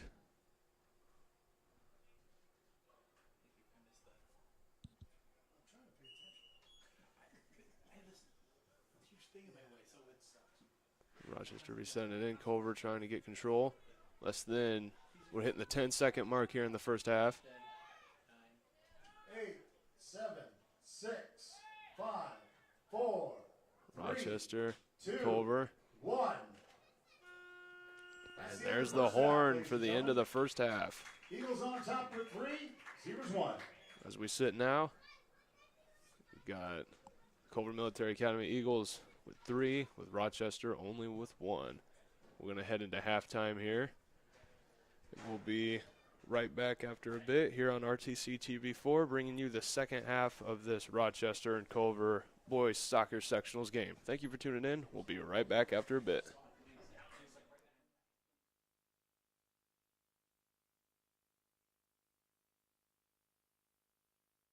Speaker 1: Rochester resetting it in. Culver trying to get control. We're hitting the 10-second mark here in the first half.
Speaker 2: 8, 7, 6, 5, 4,
Speaker 1: Rochester,
Speaker 2: 3, 2,
Speaker 1: Culver.
Speaker 2: 1.
Speaker 1: And there's the horn for the end of the first half.
Speaker 2: Eagles on top with 3, Zebras 1.
Speaker 1: As we sit now, we've got Culver Military Academy Eagles with 3, with Rochester only with 1. We're going to head into halftime here. We'll be right back after a bit here on RTC TV4, bringing you the second half of this Rochester and Culver boys soccer sectionals game. Thank you for tuning in. We'll be right back after a bit.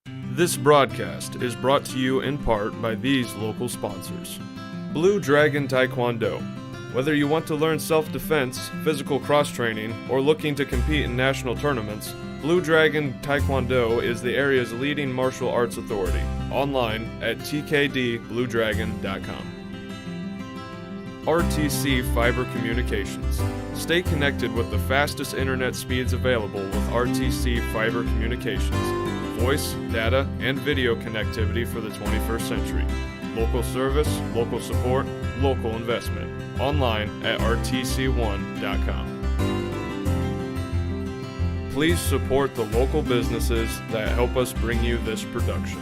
Speaker 1: This broadcast is brought to you in part by these local sponsors. Blue Dragon Taekwondo. Whether you want to learn self-defense, physical cross-training, or looking to compete in national tournaments, Blue Dragon Taekwondo is the area's leading martial arts authority. Online at tkdbluedragon.com. RTC Fiber Communications. Stay connected with the fastest internet speeds available with RTC Fiber Communications. Voice, data, and video connectivity for the 21st century. Local service, local support, local investment. Online at rtc1.com. Please support the local businesses that help us bring you this production.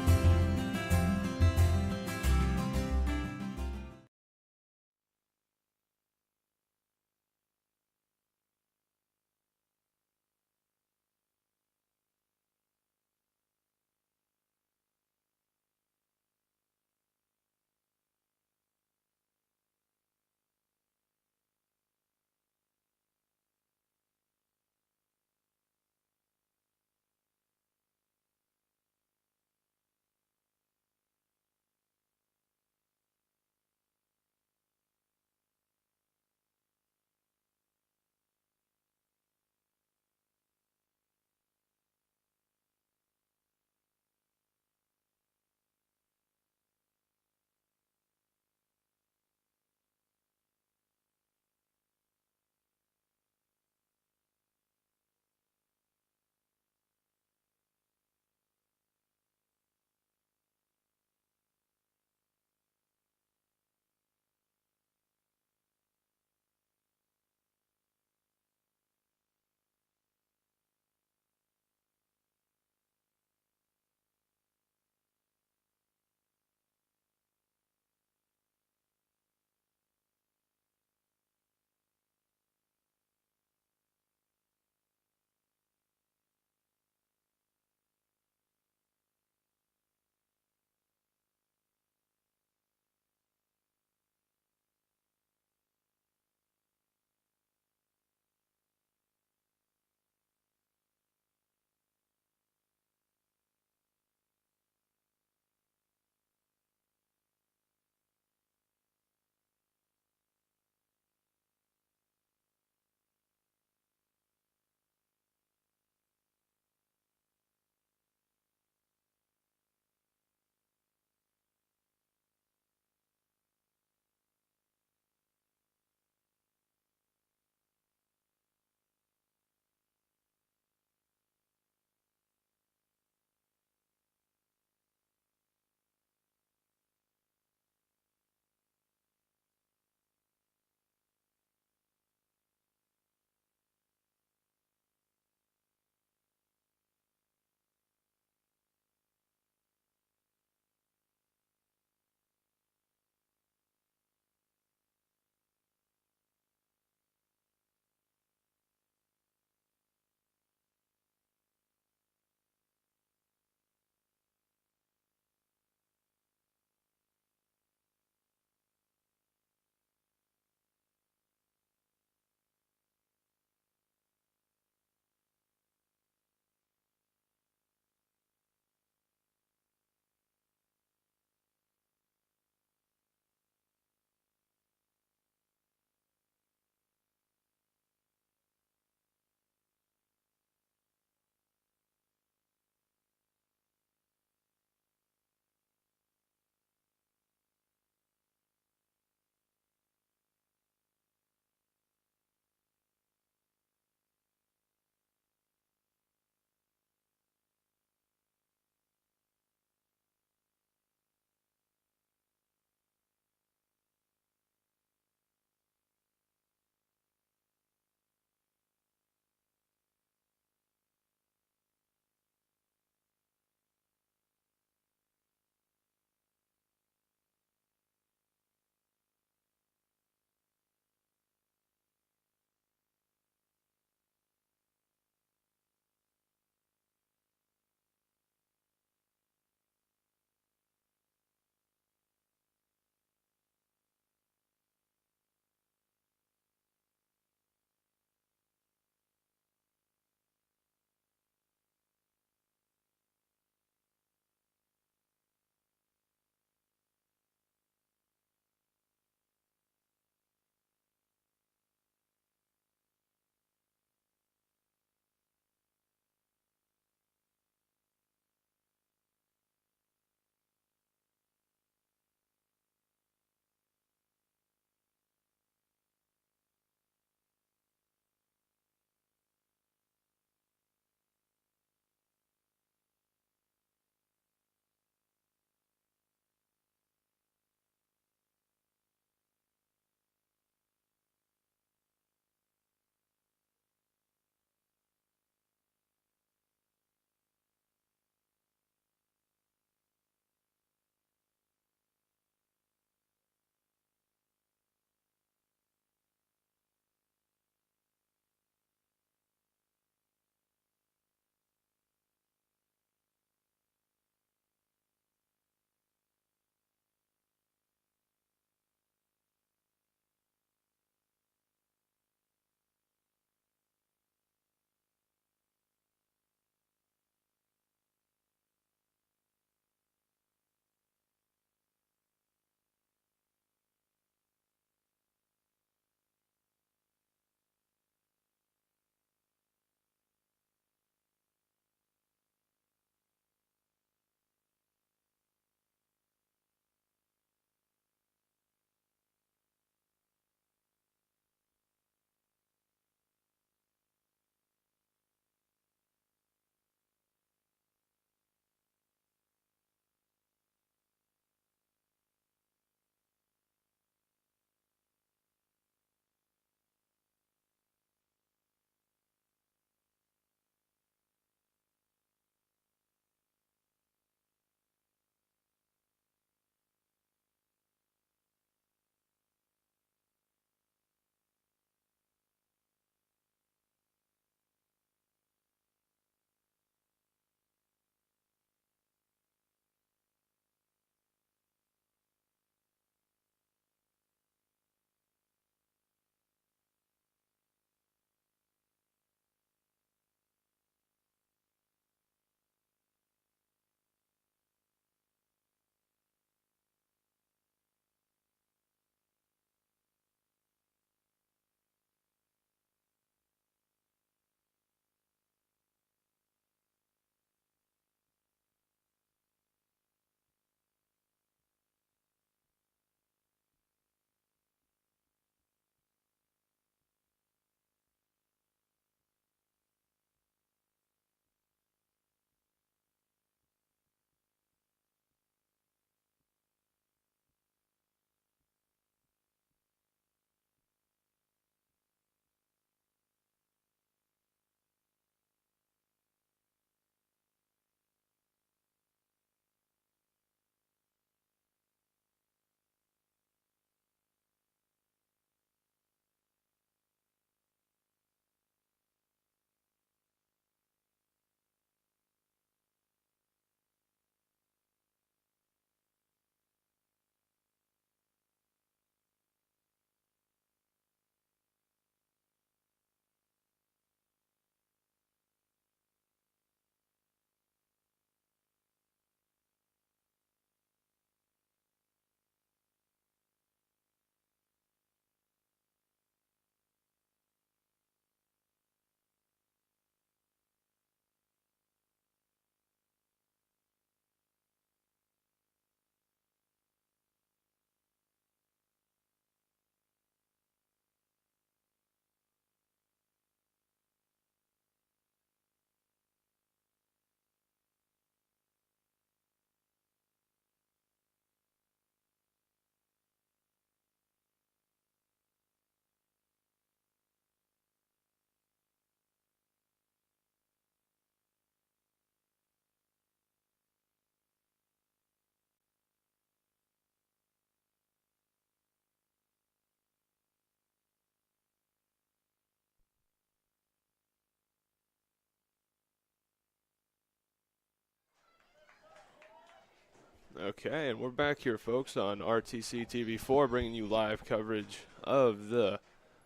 Speaker 1: Okay, and we're back here, folks, on RTC TV4, bringing you live coverage of the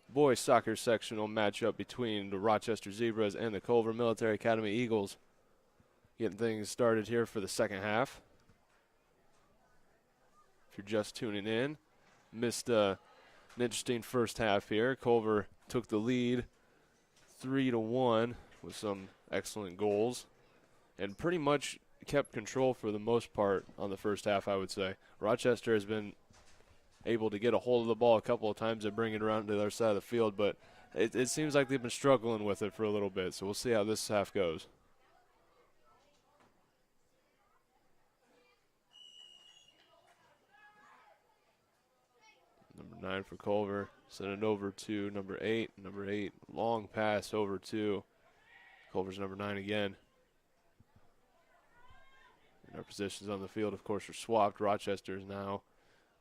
Speaker 1: boys soccer sectional matchup between the Rochester Zebras and the Culver Military Academy Eagles. Getting things started here for the second half. If you're just tuning in, missed an interesting first half here. Culver took the lead 3-1 with some excellent goals and pretty much kept control for the most part on the first half, I would say. Rochester has been able to get a hold of the ball a couple of times and bring it around to the other side of the field, but it seems like they've been struggling with it for a little bit, so we'll see how this half goes. Number 9 for Culver, send it over to number 8. Number 8, long pass over to Culver's number 9 again. And our positions on the field, of course, are swapped. Rochester is now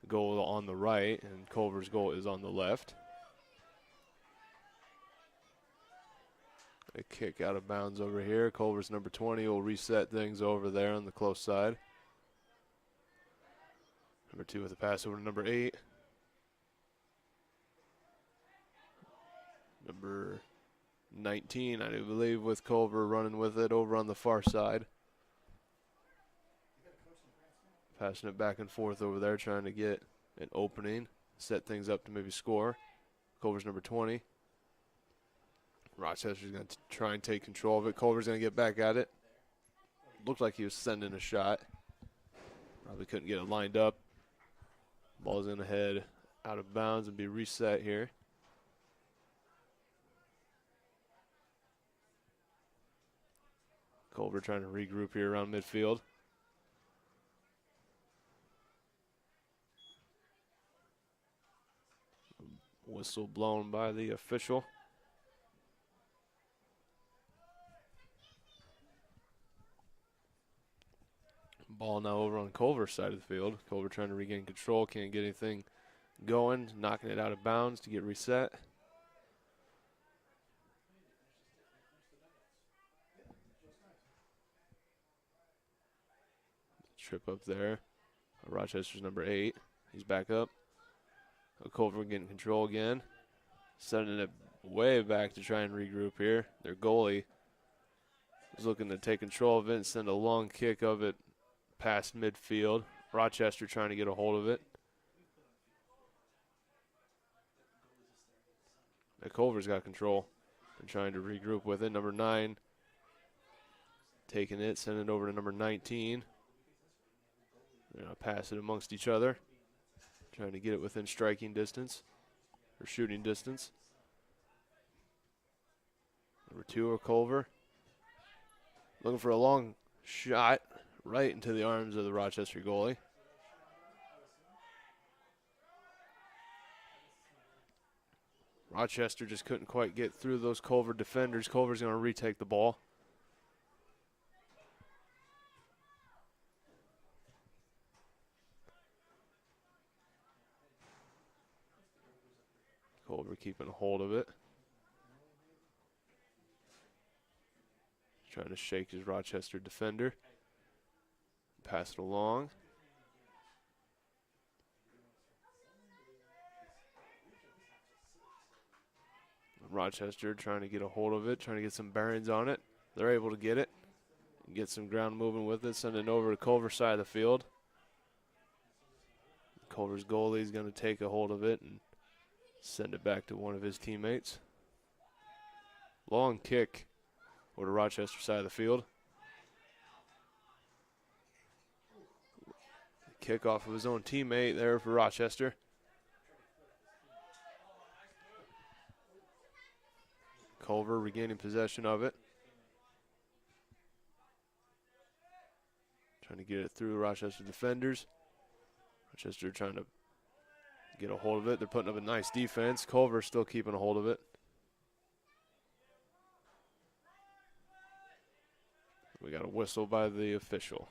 Speaker 1: the goal on the right, and Culver's goal is on the left. A kick out of bounds over here. Culver's number 20 will reset things over there on the close side. Number 2 with a pass over to number 8. Number 19, I do believe, with Culver running with it over on the far side. Passing it back and forth over there, trying to get an opening, set things up to maybe score. Culver's number 20. Rochester's going to try and take control of it. Culver's going to get back at it. Looked like he was sending a shot. Probably couldn't get it lined up. Ball's going to head out of bounds and be reset here. Culver trying to regroup here around midfield. Whistle blown by the official. Ball now over on Culver's side of the field. Culver trying to regain control, can't get anything going, knocking it out of bounds to get reset. Trip up there. Rochester's number 8. He's back up. Culver getting control again. Sending it way back to try and regroup here. Their goalie is looking to take control of it and send a long kick of it past midfield. Rochester trying to get a hold of it. Now Culver's got control and trying to regroup with it. Number 9 taking it, sending it over to number 19. They're going to pass it amongst each other. Trying to get it within striking distance or shooting distance. Number 2 of Culver. Looking for a long shot right into the arms of the Rochester goalie. Rochester just couldn't quite get through those Culver defenders. Culver's going to retake the ball. Culver keeping a hold of it. Trying to shake his Rochester defender. Pass it along. Rochester trying to get a hold of it, trying to get some bearings on it. They're able to get it and get some ground moving with it, send it over to Culver's side of the field. Culver's goalie is going to take a hold of it and send it back to one of his teammates. Long kick over to Rochester side of the field. Kick off of his own teammate there for Rochester. Culver regaining possession of it. Trying to get it through Rochester defenders. Rochester trying to get a hold of it. They're putting up a nice defense. Culver still keeping a hold of it. We got a whistle by the official.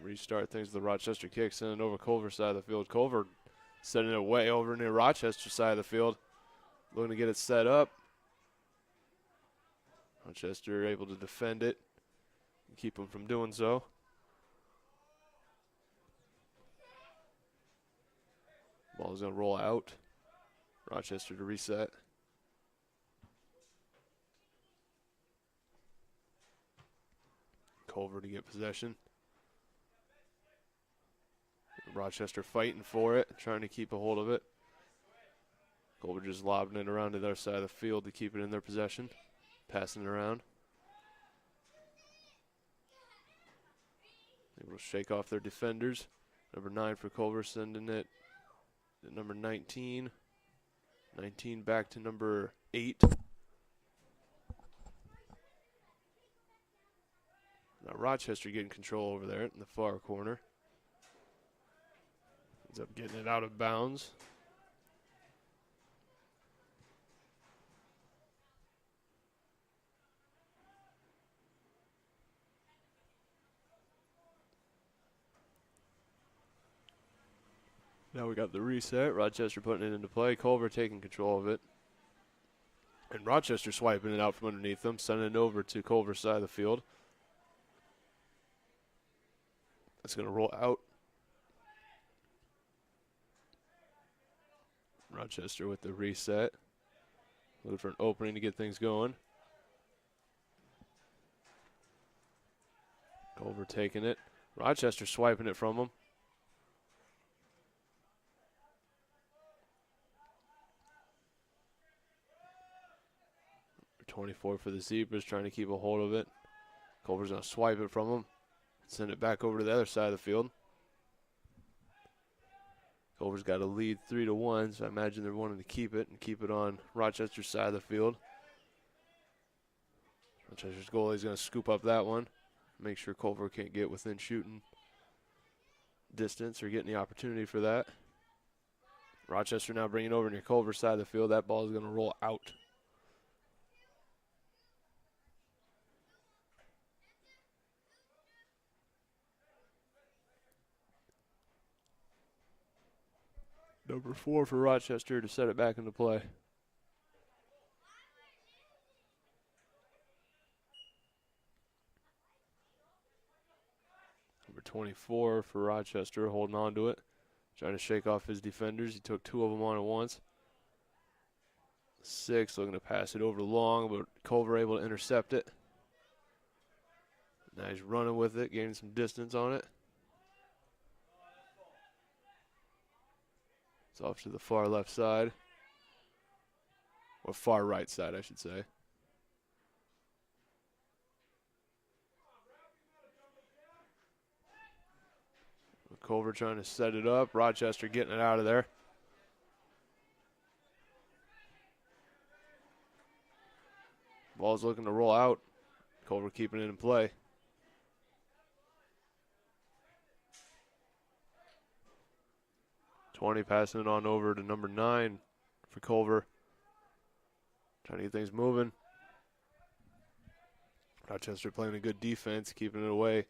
Speaker 1: Restart things with the Rochester kick, sending it over Culver's side of the field. Culver sending it way over near Rochester's side of the field. Looking to get it set up. Rochester able to defend it and keep them from doing so. Ball is going to roll out. Rochester to reset. Culver to get possession. Rochester fighting for it, trying to keep a hold of it. Culver just lobbing it around to the other side of the field to keep it in their possession. Passing it around. Able to shake off their defenders. Number 9 for Culver sending it to number 19. 19 back to number 8. Now Rochester getting control over there in the far corner. Ends up getting it out of bounds. Now we got the reset. Rochester putting it into play. Culver taking control of it. And Rochester swiping it out from underneath them, sending it over to Culver's side of the field. That's going to roll out. Rochester with the reset. Looking for an opening to get things going. Culver taking it. Rochester swiping it from him. 24 for the Zebras, trying to keep a hold of it. Culver's going to swipe it from him. Send it back over to the other side of the field. Culver's got a lead 3-1, so I imagine they're wanting to keep it and keep it on Rochester's side of the field. Rochester's goalie is going to scoop up that one. Make sure Culver can't get within shooting distance or getting the opportunity for that. Rochester now bringing it over near Culver's side of the field. That ball is going to roll out. Number 4 for Rochester to set it back into play. Number 24 for Rochester holding on to it. Trying to shake off his defenders. He took 2 of them on at once. 6 looking to pass it over long, but Culver able to intercept it. Now he's running with it, gaining some distance on it. It's off to the far left side. Or far right side, I should say. Culver trying to set it up. Rochester getting it out of there. Ball's looking to roll out. Culver keeping it in play. Passing it on over to number 9 for Culver. Trying to get things moving. Rochester playing a good defense, keeping it away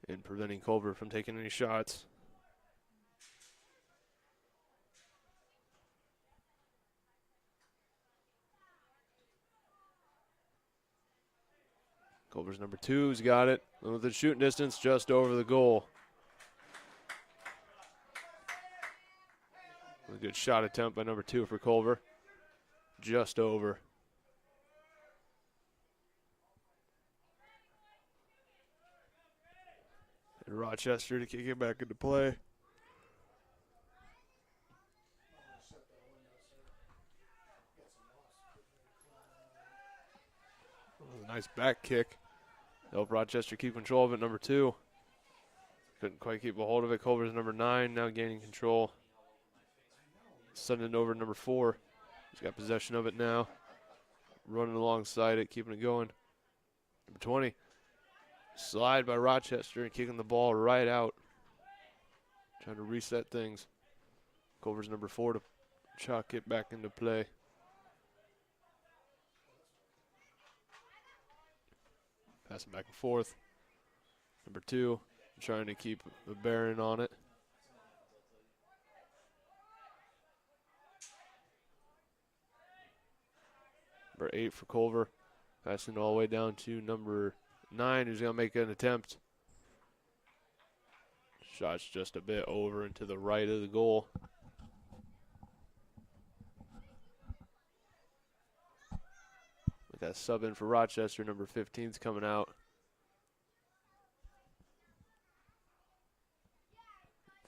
Speaker 1: and preventing Culver from taking any shots. Culver's number 2's got it. With the shooting distance just over the goal. A good shot attempt by number 2 for Culver. Just over. And Rochester to kick it back into play. A nice back kick. Help Rochester keep control of it, number 2. Couldn't quite keep a hold of it. Culver's number 9, now gaining control. Sending it over to number 4. He's got possession of it now. Running alongside it, keeping it going. Number 20. Slide by Rochester and kicking the ball right out. Trying to reset things. Culver's number 4 to chuck it back into play. Passing back and forth. Number 2 trying to keep the bearing on it. Number 8 for Culver. Passing all the way down to number 9, who's going to make an attempt. Shot's just a bit over and to the right of the goal. With that sub in for Rochester, number 15's coming out.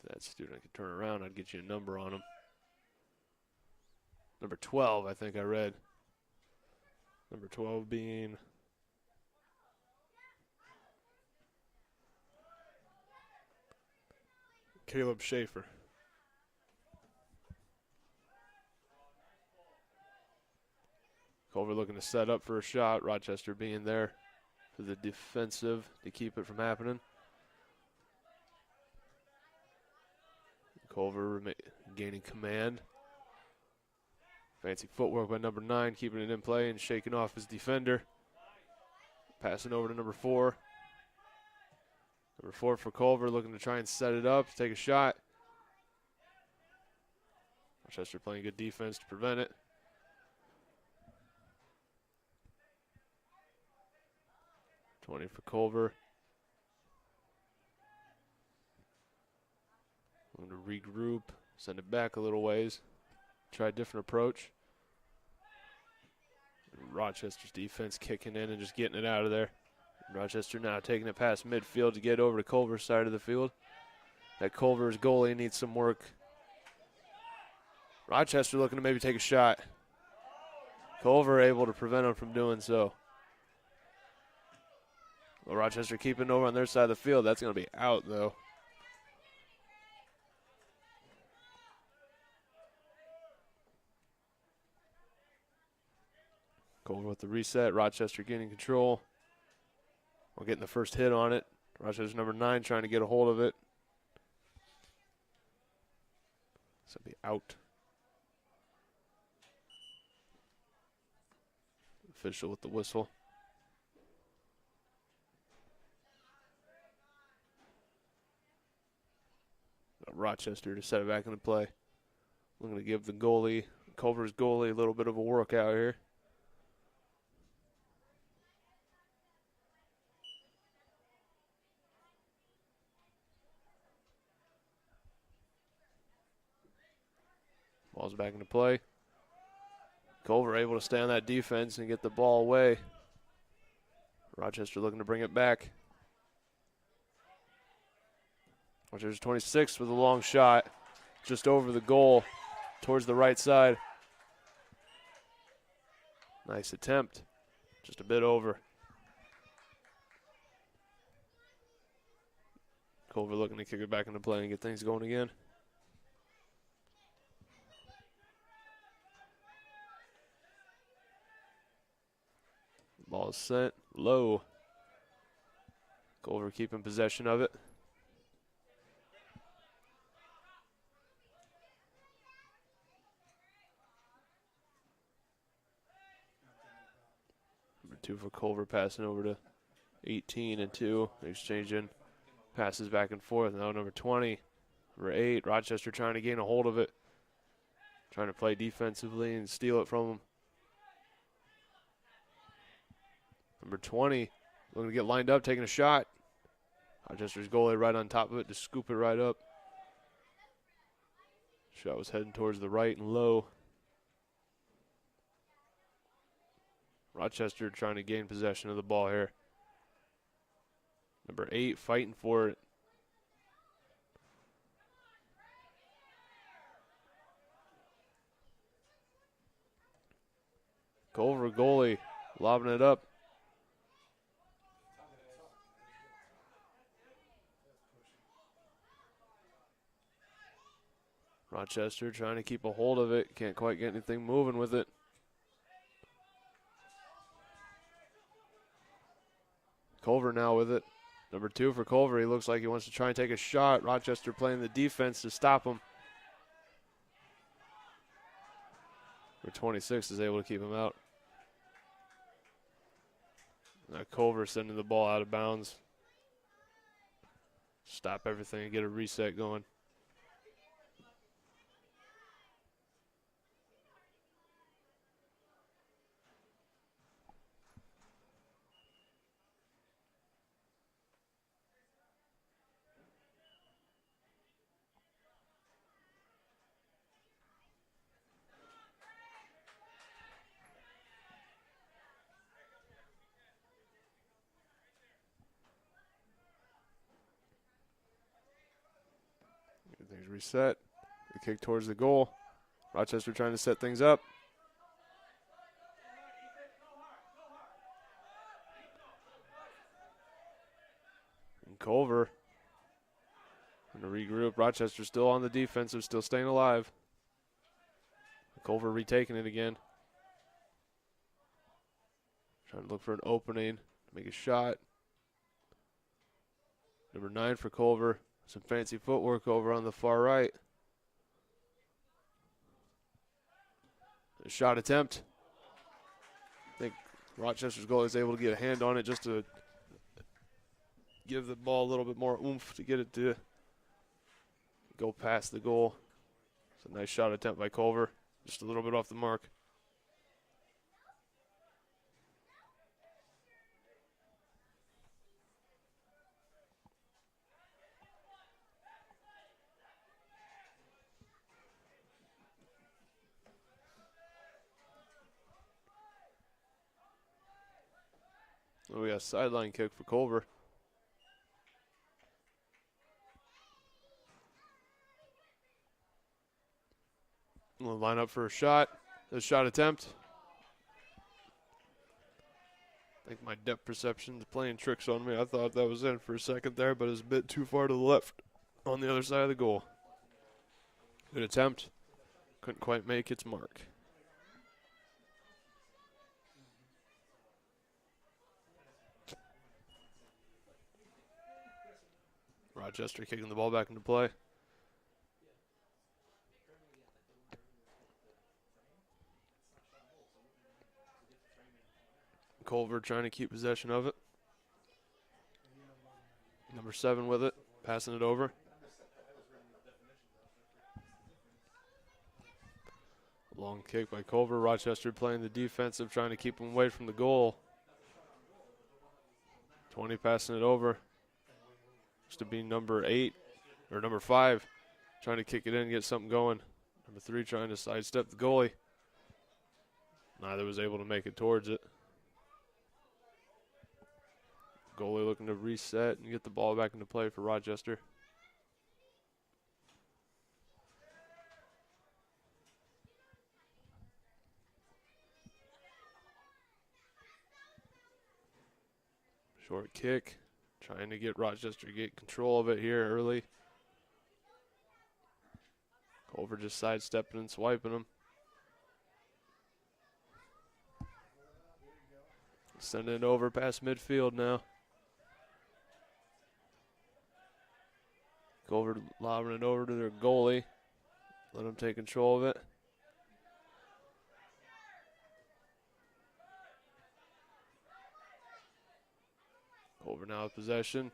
Speaker 1: If that student could turn around, I'd get you a number on him. Number 12, I think I read. Number 12 being Caleb Schaefer. Culver looking to set up for a shot. Rochester being there for the defensive to keep it from happening. Culver gaining command. Fancy footwork by number 9, keeping it in play and shaking off his defender. Passing over to number 4. Number 4 for Culver, looking to try and set it up, take a shot. Rochester playing good defense to prevent it. .20 for Culver. Going to regroup, send it back a little ways. Try a different approach. Rochester's defense kicking in and just getting it out of there. Rochester now taking it past midfield to get over to Culver's side of the field. That Culver's goalie needs some work. Rochester looking to maybe take a shot. Culver able to prevent him from doing so. Well, Rochester keeping over on their side of the field. That's going to be out, though. Culver with the reset. Rochester getting control. We're getting the first hit on it. Rochester's number 9 trying to get a hold of it. So be out. Official with the whistle. Rochester to set it back into play. Looking to give the goalie, Culver's goalie, a little bit of a workout here. Ball's back into play. Culver able to stay on that defense and get the ball away. Rochester looking to bring it back. Rochester's 26 with a long shot. Just over the goal towards the right side. Nice attempt. Just a bit over. Culver looking to kick it back into play and get things going again. Ball is sent low. Culver keeping possession of it. Number 2 for Culver, passing over to 18 and 2. Exchanging passes back and forth. Now number 20, number 8. Rochester trying to gain a hold of it. Trying to play defensively and steal it from him. Number 20, looking to get lined up, taking a shot. Rochester's goalie right on top of it to scoop it right up. Shot was heading towards the right and low. Rochester trying to gain possession of the ball here. Number 8 fighting for it. Culver goalie lobbing it up. Rochester trying to keep a hold of it. Can't quite get anything moving with it. Culver now with it. Number 2 for Culver. He looks like he wants to try and take a shot. Rochester playing the defense to stop him. Number 26 is able to keep him out. Now Culver sending the ball out of bounds. Stop everything and get a reset going. Change reset. The kick towards the goal. Rochester trying to set things up. And Culver going to regroup. Rochester still on the defensive, still staying alive. Culver retaking it again. Trying to look for an opening, make a shot. Number 9 for Culver. Some fancy footwork over on the far right. A shot attempt. I think Rochester's goalie is able to get a hand on it just to give the ball a little bit more oomph to get it to go past the goal. It's a nice shot attempt by Culver. Just a little bit off the mark. Oh, we got a sideline kick for Culver. We'll line up for a shot. A shot attempt. I think my depth perception is playing tricks on me. I thought that was in for a second there, but it was a bit too far to the left on the other side of the goal. Good attempt. Couldn't quite make its mark. Rochester kicking the ball back into play. Culver trying to keep possession of it. Number 7 with it, passing it over. Long kick by Culver. Rochester playing the defensive, trying to keep him away from the goal. 20 passing it over. Used to be number 8, or number 5, trying to kick it in and get something going. Number 3 trying to sidestep the goalie. Neither was able to make it towards it. Goalie looking to reset and get the ball back into play for Rochester. Short kick. Trying to get Rochester to get control of it here early. Culver just sidestepping and swiping him. Sending it over past midfield now. Culver lobbing it over to their goalie. Let him take control of it. Culver now with possession.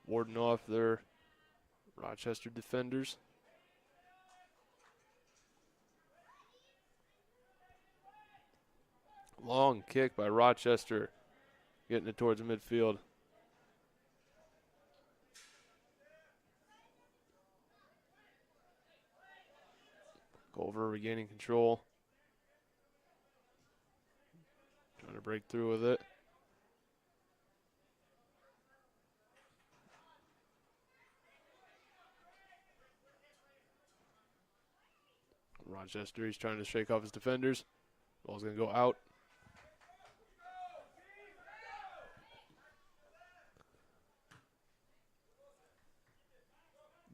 Speaker 1: Warding off their Rochester defenders. Long kick by Rochester. Getting it towards the midfield. Culver regaining control. Trying to break through with it. Rochester, he's trying to shake off his defenders. Ball's going to go out.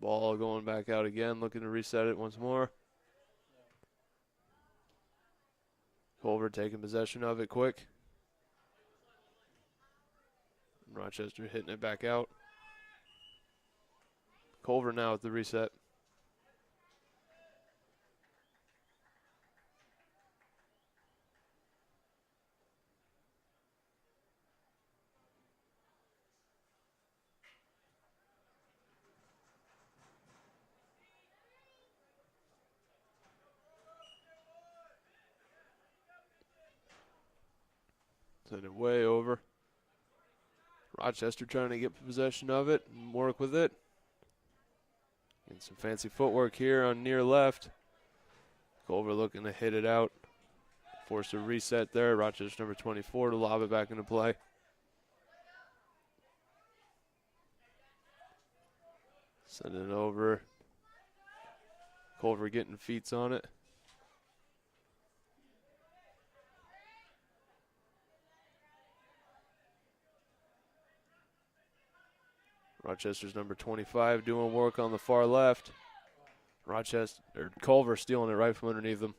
Speaker 1: Ball going back out again, looking to reset it once more. Culver taking possession of it quick. Rochester hitting it back out. Culver now with the reset. Send it way over. Rochester trying to get possession of it and work with it. Getting some fancy footwork here on near left. Culver looking to hit it out. Forced a reset there. Rochester number 24 to lob it back into play. Send it over. Culver getting feet on it. Rochester's number 25 doing work on the far left. Culver stealing it right from underneath them.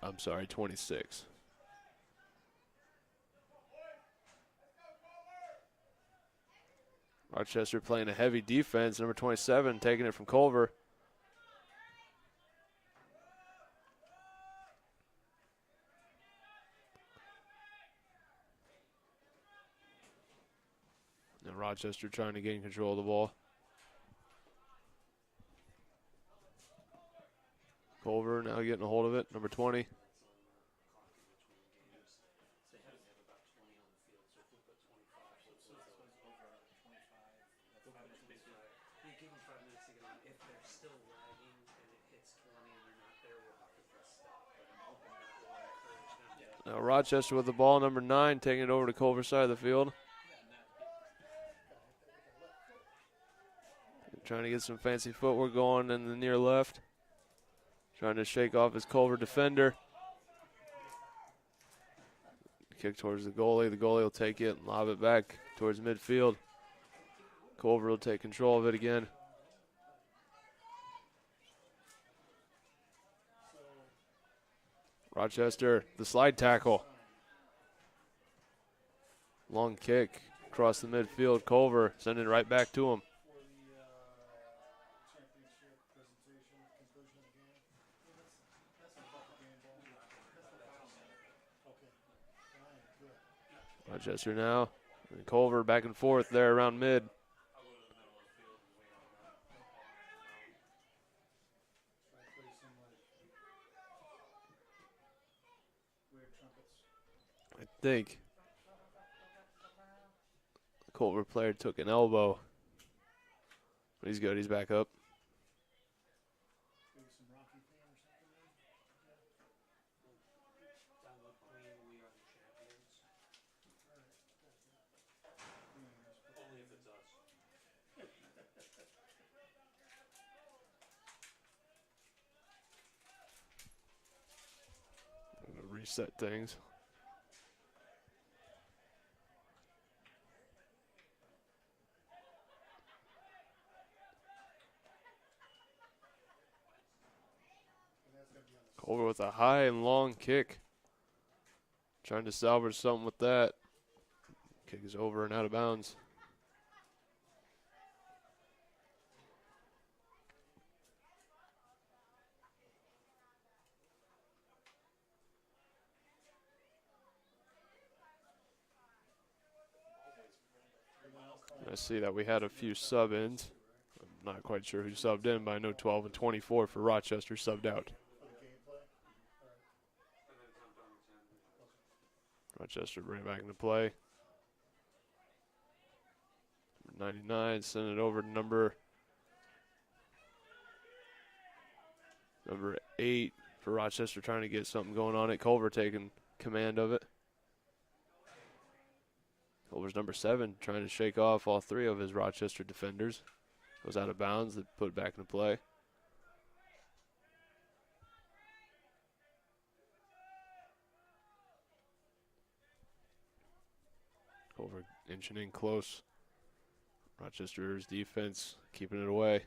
Speaker 1: I'm sorry, 26. Rochester playing a heavy defense. Number 27 taking it from Culver. And Rochester trying to gain control of the ball. Culver now getting a hold of it. Number 20. Now Rochester with the ball, number 9, taking it over to Culver's side of the field. Trying to get some fancy footwork going in the near left. Trying to shake off his Culver defender. Kick towards the goalie. The goalie will take it and lob it back towards midfield. Culver will take control of it again. Rochester, the slide tackle. Long kick across the midfield. Culver sending it right back to him. Rochester now. And Culver back and forth there around mid. I think the Culver player took an elbow. But he's good. He's back up. Reset things. Culver with a high and long kick. Trying to salvage something with that. Kick is over and out of bounds. I see that we had a few sub-ins. I'm not quite sure who subbed in, but I know 12 and 24 for Rochester subbed out. Rochester bring it back into play. Number 99, send it over to number 8 for Rochester, trying to get something going on it. Culver taking command of it. Culver's number 7, trying to shake off all 3 of his Rochester defenders. Goes out of bounds, they put it back into play. Culver inching in close. Rochester's defense keeping it away.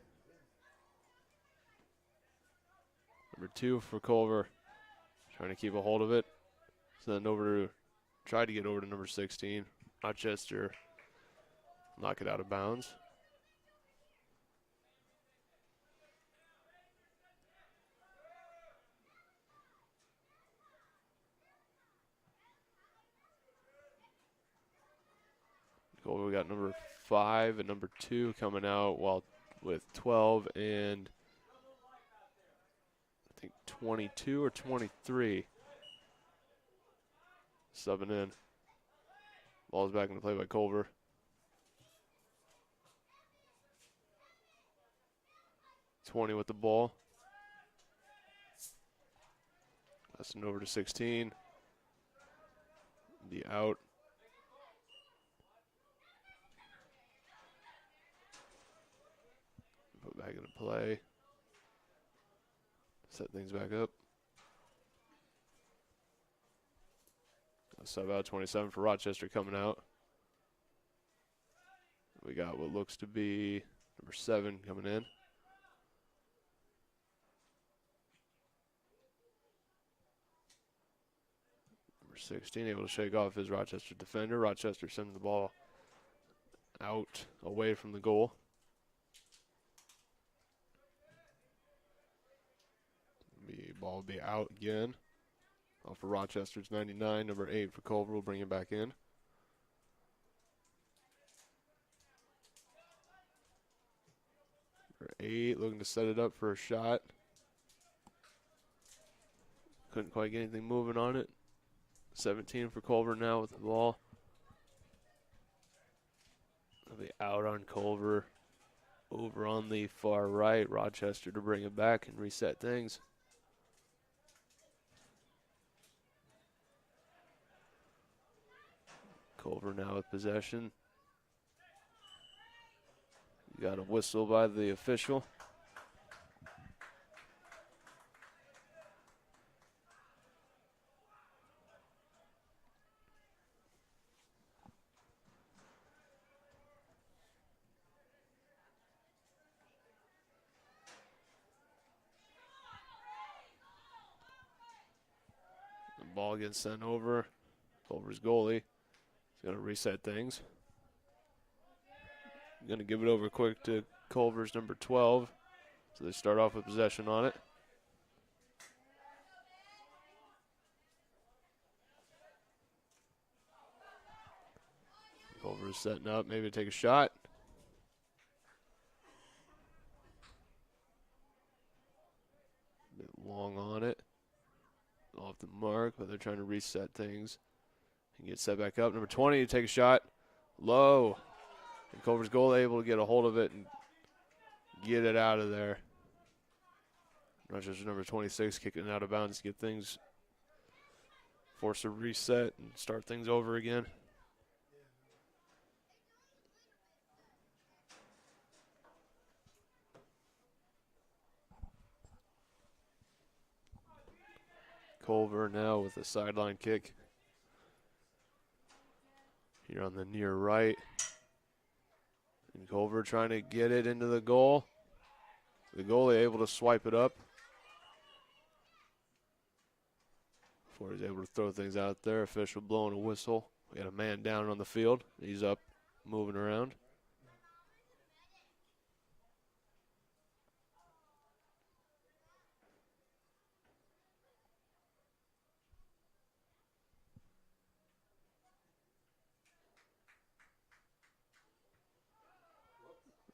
Speaker 1: Number 2 for Culver, trying to keep a hold of it. Send over to, try to get over to number 16. Rochester knock it out of bounds. We got number 5 and number 2 coming out, while with 12 and I think 22 or 23 subbing in. Ball's back into play by Culver. (20) with the ball. Passing over to 16. The out. Put back into play. Set things back up. Sub out 27 for Rochester coming out. We got what looks to be number 7 coming in. Number 16 able to shake off his Rochester defender. Rochester sending the ball out away from the goal. The ball will be out again. Off for Rochester's 99. Number 8 for Culver will bring it back in. Number 8 looking to set it up for a shot. Couldn't quite get anything moving on it. 17 for Culver now with the ball. They'll be out on Culver. Over on the far right, Rochester to bring it back and reset things. Culver now with possession. You got a whistle by the official. The ball gets sent over. Culver's goalie. He's going to reset things. Going to give it over quick to Culver's number 12. So they start off with possession on it. Culver's setting up, maybe to take a shot. A bit long on it. Off the mark, but they're trying to reset things. And get set back up. Number 20 to take a shot. Low. And Culver's goal able to get a hold of it and get it out of there. Rochester number 26 kicking it out of bounds to get things, force a reset and start things over again. Culver now with a sideline kick. Here on the near right. And Culver trying to get it into the goal. The goalie able to swipe it up. Before he's able to throw things out there. Official blowing a whistle. We got a man down on the field. He's up, moving around.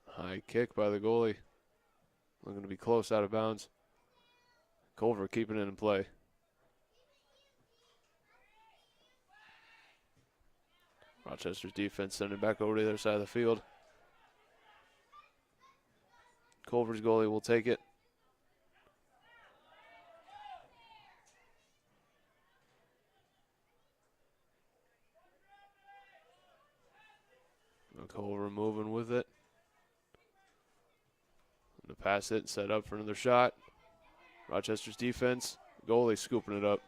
Speaker 1: High kick by the goalie. Looking to be close out of bounds. Culver keeping it in play. Rochester's defense sending it back over to the other side of the field. Culver's goalie will take it. Culver moving with it. To pass it, set up for another shot. Rochester's defense, goalie scooping it up.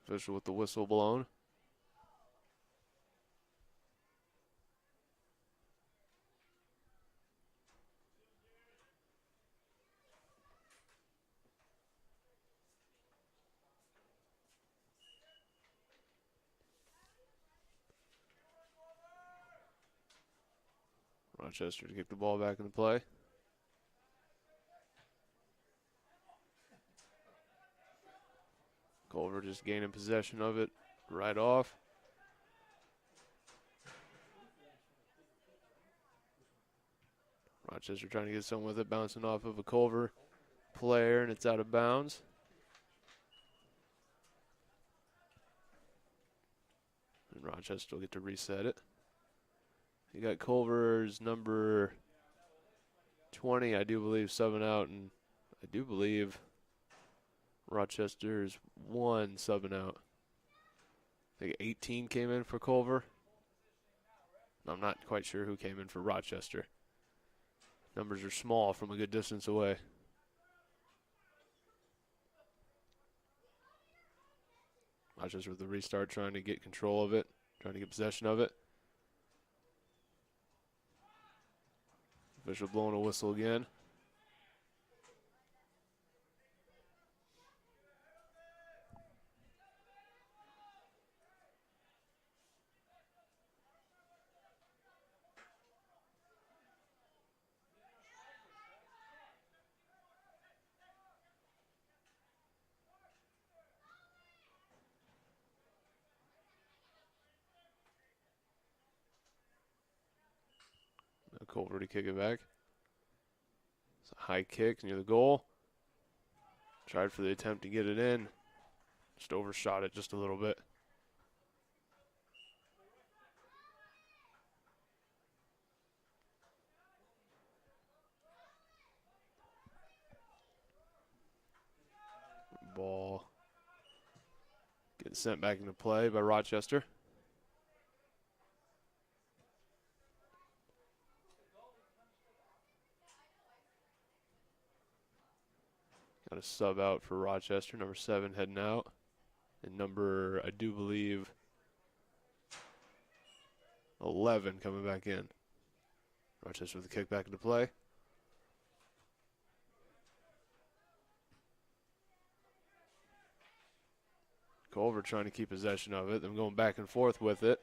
Speaker 1: Official with the whistle blown. Rochester to kick the ball back into play. Culver just gaining possession of it right off. Rochester trying to get something with it, bouncing off of a Culver player, and it's out of bounds. And Rochester will get to reset it. You got Culver's number 20, I do believe, subbing out, and I do believe Rochester's 1 subbing out. I think 18 came in for Culver. I'm not quite sure who came in for Rochester. Numbers are small from a good distance away. Rochester with the restart, trying to get control of it, trying to get possession of it. Official blowing a whistle again. Now Culver to kick it back. It's a high kick near the goal. Tried for the attempt to get it in. Just overshot it just a little bit. Ball getting sent back into play by Rochester. Got a sub out for Rochester. Number 7 heading out. And number, I do believe, 11 coming back in. Rochester with the kick back into play. Culver trying to keep possession of it. Them going back and forth with it.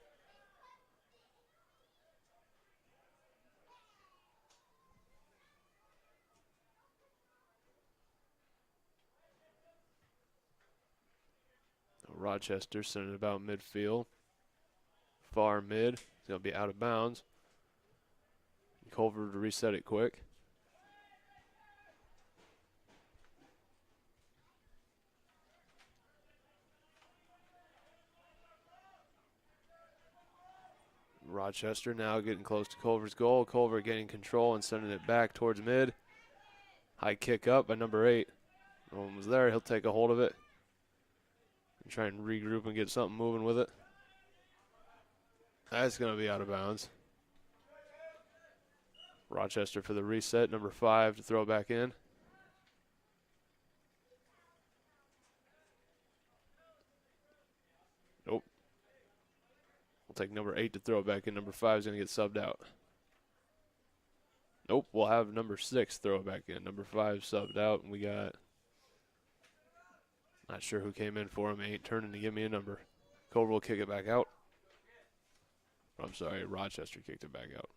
Speaker 1: Rochester sending it about midfield. Far mid. It's going to be out of bounds. Culver to reset it quick. Rochester now getting close to Culver's goal. Culver getting control and sending it back towards mid. High kick up by number 8. No one was there. He'll take a hold of it. And try and regroup and get something moving with it. That's going to be out of bounds. Rochester for the reset. Number 5 to throw back in. Nope. We'll take number 8 to throw it back in. Number 5 is going to get subbed out. Nope. We'll have number 6 throw it back in. Number 5 subbed out, and we got, not sure who came in for him. He ain't turning to give me a number. Culver will kick it back out. I'm sorry, Rochester kicked it back out.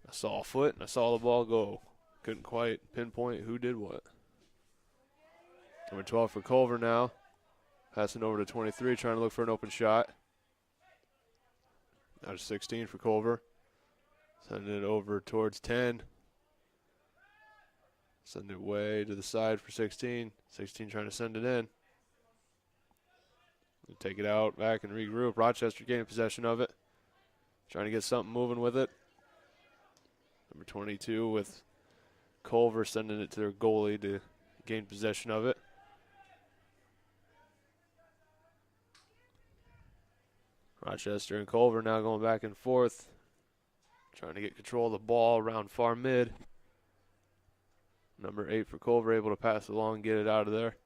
Speaker 1: I saw a foot, and I saw the ball go. Couldn't quite pinpoint who did what. Number 12 for Culver now. Passing over to 23, trying to look for an open shot. Out of 16 for Culver. Sending it over towards 10. Sending it way to the side for 16. 16 trying to send it in. Take it out, back, and regroup. Rochester gaining possession of it. Trying to get something moving with it. Number 22 with Culver sending it to their goalie to gain possession of it. Rochester and Culver now going back and forth. Trying to get control of the ball around far mid. Number 8 for Culver able to pass it along, get it out of there.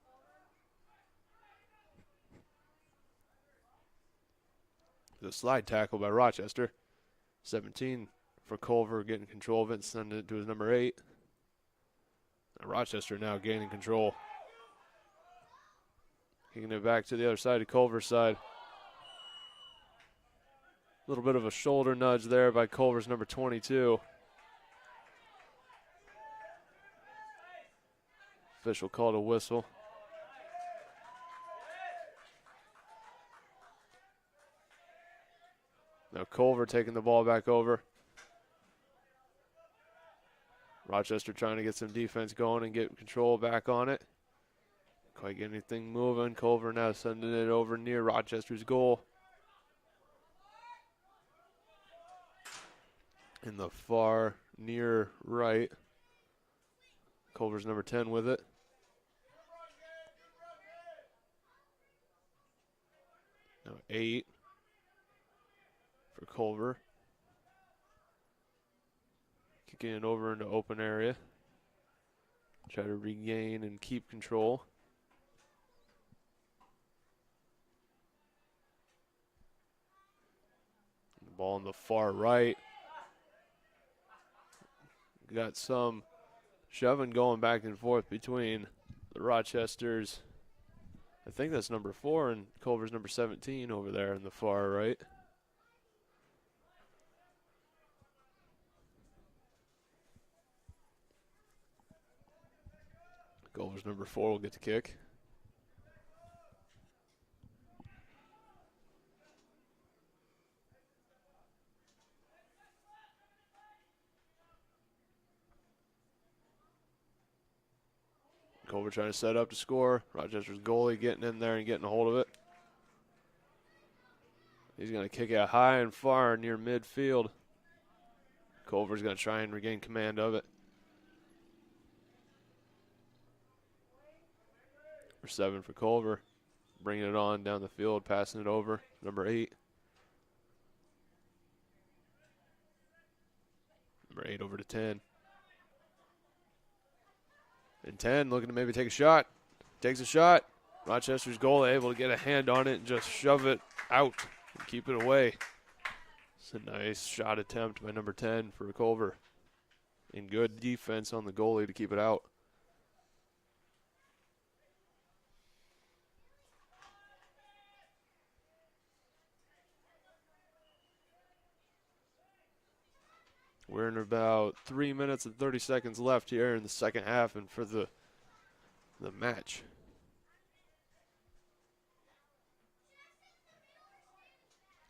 Speaker 1: The slide tackle by Rochester. 17 for Culver getting control of it and sending it to his number 8. And Rochester now gaining control. Kicking it back to the other side to Culver's side. A little bit of a shoulder nudge there by Culver's number 22. Official called a whistle. Now Culver taking the ball back over. Rochester trying to get some defense going and get control back on it. Quite get anything moving. Culver now sending it over near Rochester's goal. In the far near right. Culver's number 10 with it. 8 for Culver. Kicking it over into open area. Try to regain and keep control. The ball on the far right. Got some shoving going back and forth between the Rochesters. I think that's number 4 and Culver's number 17 over there in the far right. Culver's number 4 will get the kick. Culver trying to set up to score. Rochester's goalie getting in there and getting a hold of it. He's going to kick it high and far near midfield. Culver's going to try and regain command of it. Number 7 for Culver. Bringing it on down the field, passing it over. Number 8. Number 8 over to 10. And 10 looking to maybe take a shot. Takes a shot. Rochester's goalie able to get a hand on it and just shove it out and keep it away. It's a nice shot attempt by number 10 for Culver. And good defense on the goalie to keep it out. We're in about 3 minutes and 30 seconds left here in the second half and for the match.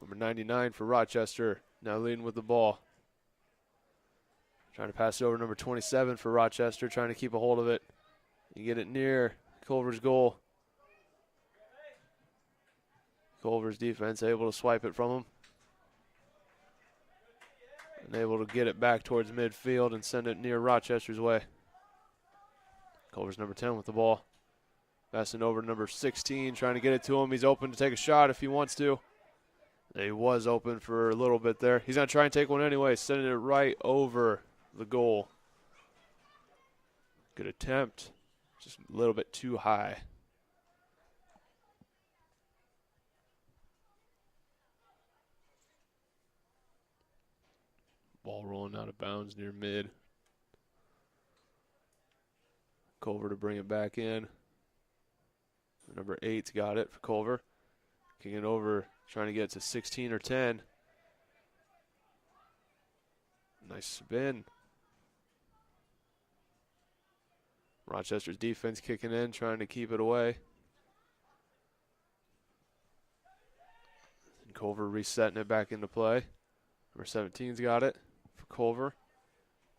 Speaker 1: Number 99 for Rochester, now leading with the ball. Trying to pass it over number 27 for Rochester, trying to keep a hold of it. You get it near Culver's goal. Culver's defense able to swipe it from him. And able to get it back towards midfield and send it near Rochester's way. Culver's number 10 with the ball. Passing over to number 16, trying to get it to him. He's open to take a shot if he wants to. He was open for a little bit there. He's going to try and take one anyway, sending it right over the goal. Good attempt. Just a little bit too high. Ball rolling out of bounds near mid. Culver to bring it back in. Number 8's got it for Culver. Kicking it over, trying to get it to 16 or 10. Nice spin. Rochester's defense kicking in, trying to keep it away. And Culver resetting it back into play. Number 17's got it for Culver.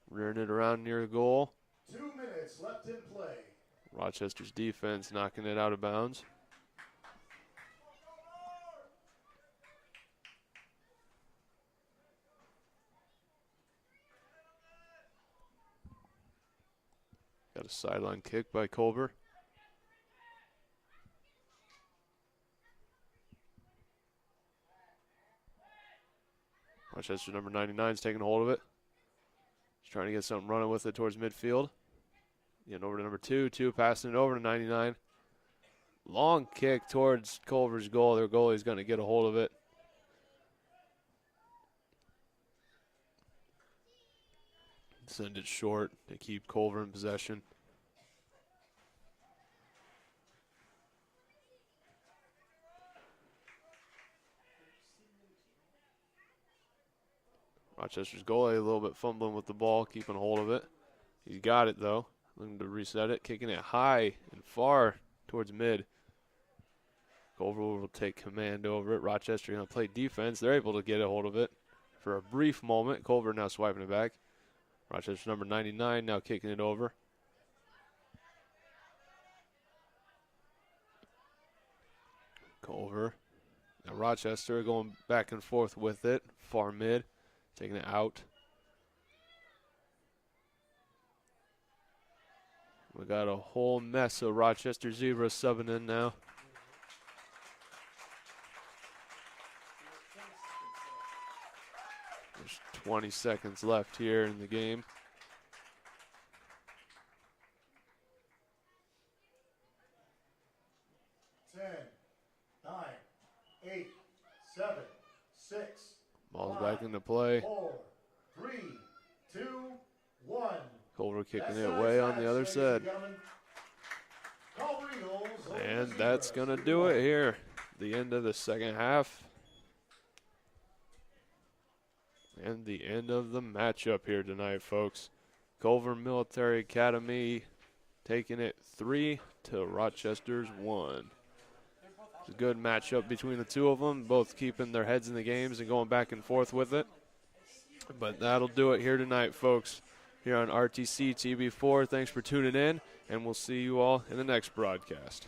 Speaker 1: Rearing it around near the goal.
Speaker 2: 2 minutes left in play.
Speaker 1: Rochester's defense knocking it out of bounds. Got a sideline kick by Culver. Rochester number 99 is taking hold of it. He's trying to get something running with it towards midfield. Getting over to number 2. 2 passing it over to 99. Long kick towards Culver's goal. Their goalie's going to get a hold of it. Send it short to keep Culver in possession. Rochester's goalie a little bit fumbling with the ball, keeping a hold of it. He's got it, though. Looking to reset it, kicking it high and far towards mid. Culver will take command over it. Rochester going to play defense. They're able to get a hold of it for a brief moment. Culver now swiping it back. Rochester number 99 now kicking it over. Culver. Now Rochester going back and forth with it. Far mid. Taking it out. We got a whole mess of Rochester Zebras subbing in now. 20 seconds left here in the game.
Speaker 2: Ten, 9, 8, 7, 6.
Speaker 1: Ball's
Speaker 2: 5,
Speaker 1: back into play.
Speaker 2: 4, 3, 2, 1.
Speaker 1: Culver kicking
Speaker 2: That's
Speaker 1: it
Speaker 2: nice
Speaker 1: way on
Speaker 2: match,
Speaker 1: the other
Speaker 2: ladies
Speaker 1: side.
Speaker 2: and gentlemen. Culver Eagles over the
Speaker 1: And
Speaker 2: Zebras,
Speaker 1: that's going to
Speaker 2: 2-1.
Speaker 1: do it here. The end of the second half. And the end of the matchup here tonight, folks. Culver Military Academy taking it 3 to Rochester's 1. It's a good matchup between the two of them, both keeping their heads in the games and going back and forth with it. But that'll do it here tonight, folks, here on RTC TV4. Thanks for tuning in, and we'll see you all in the next broadcast.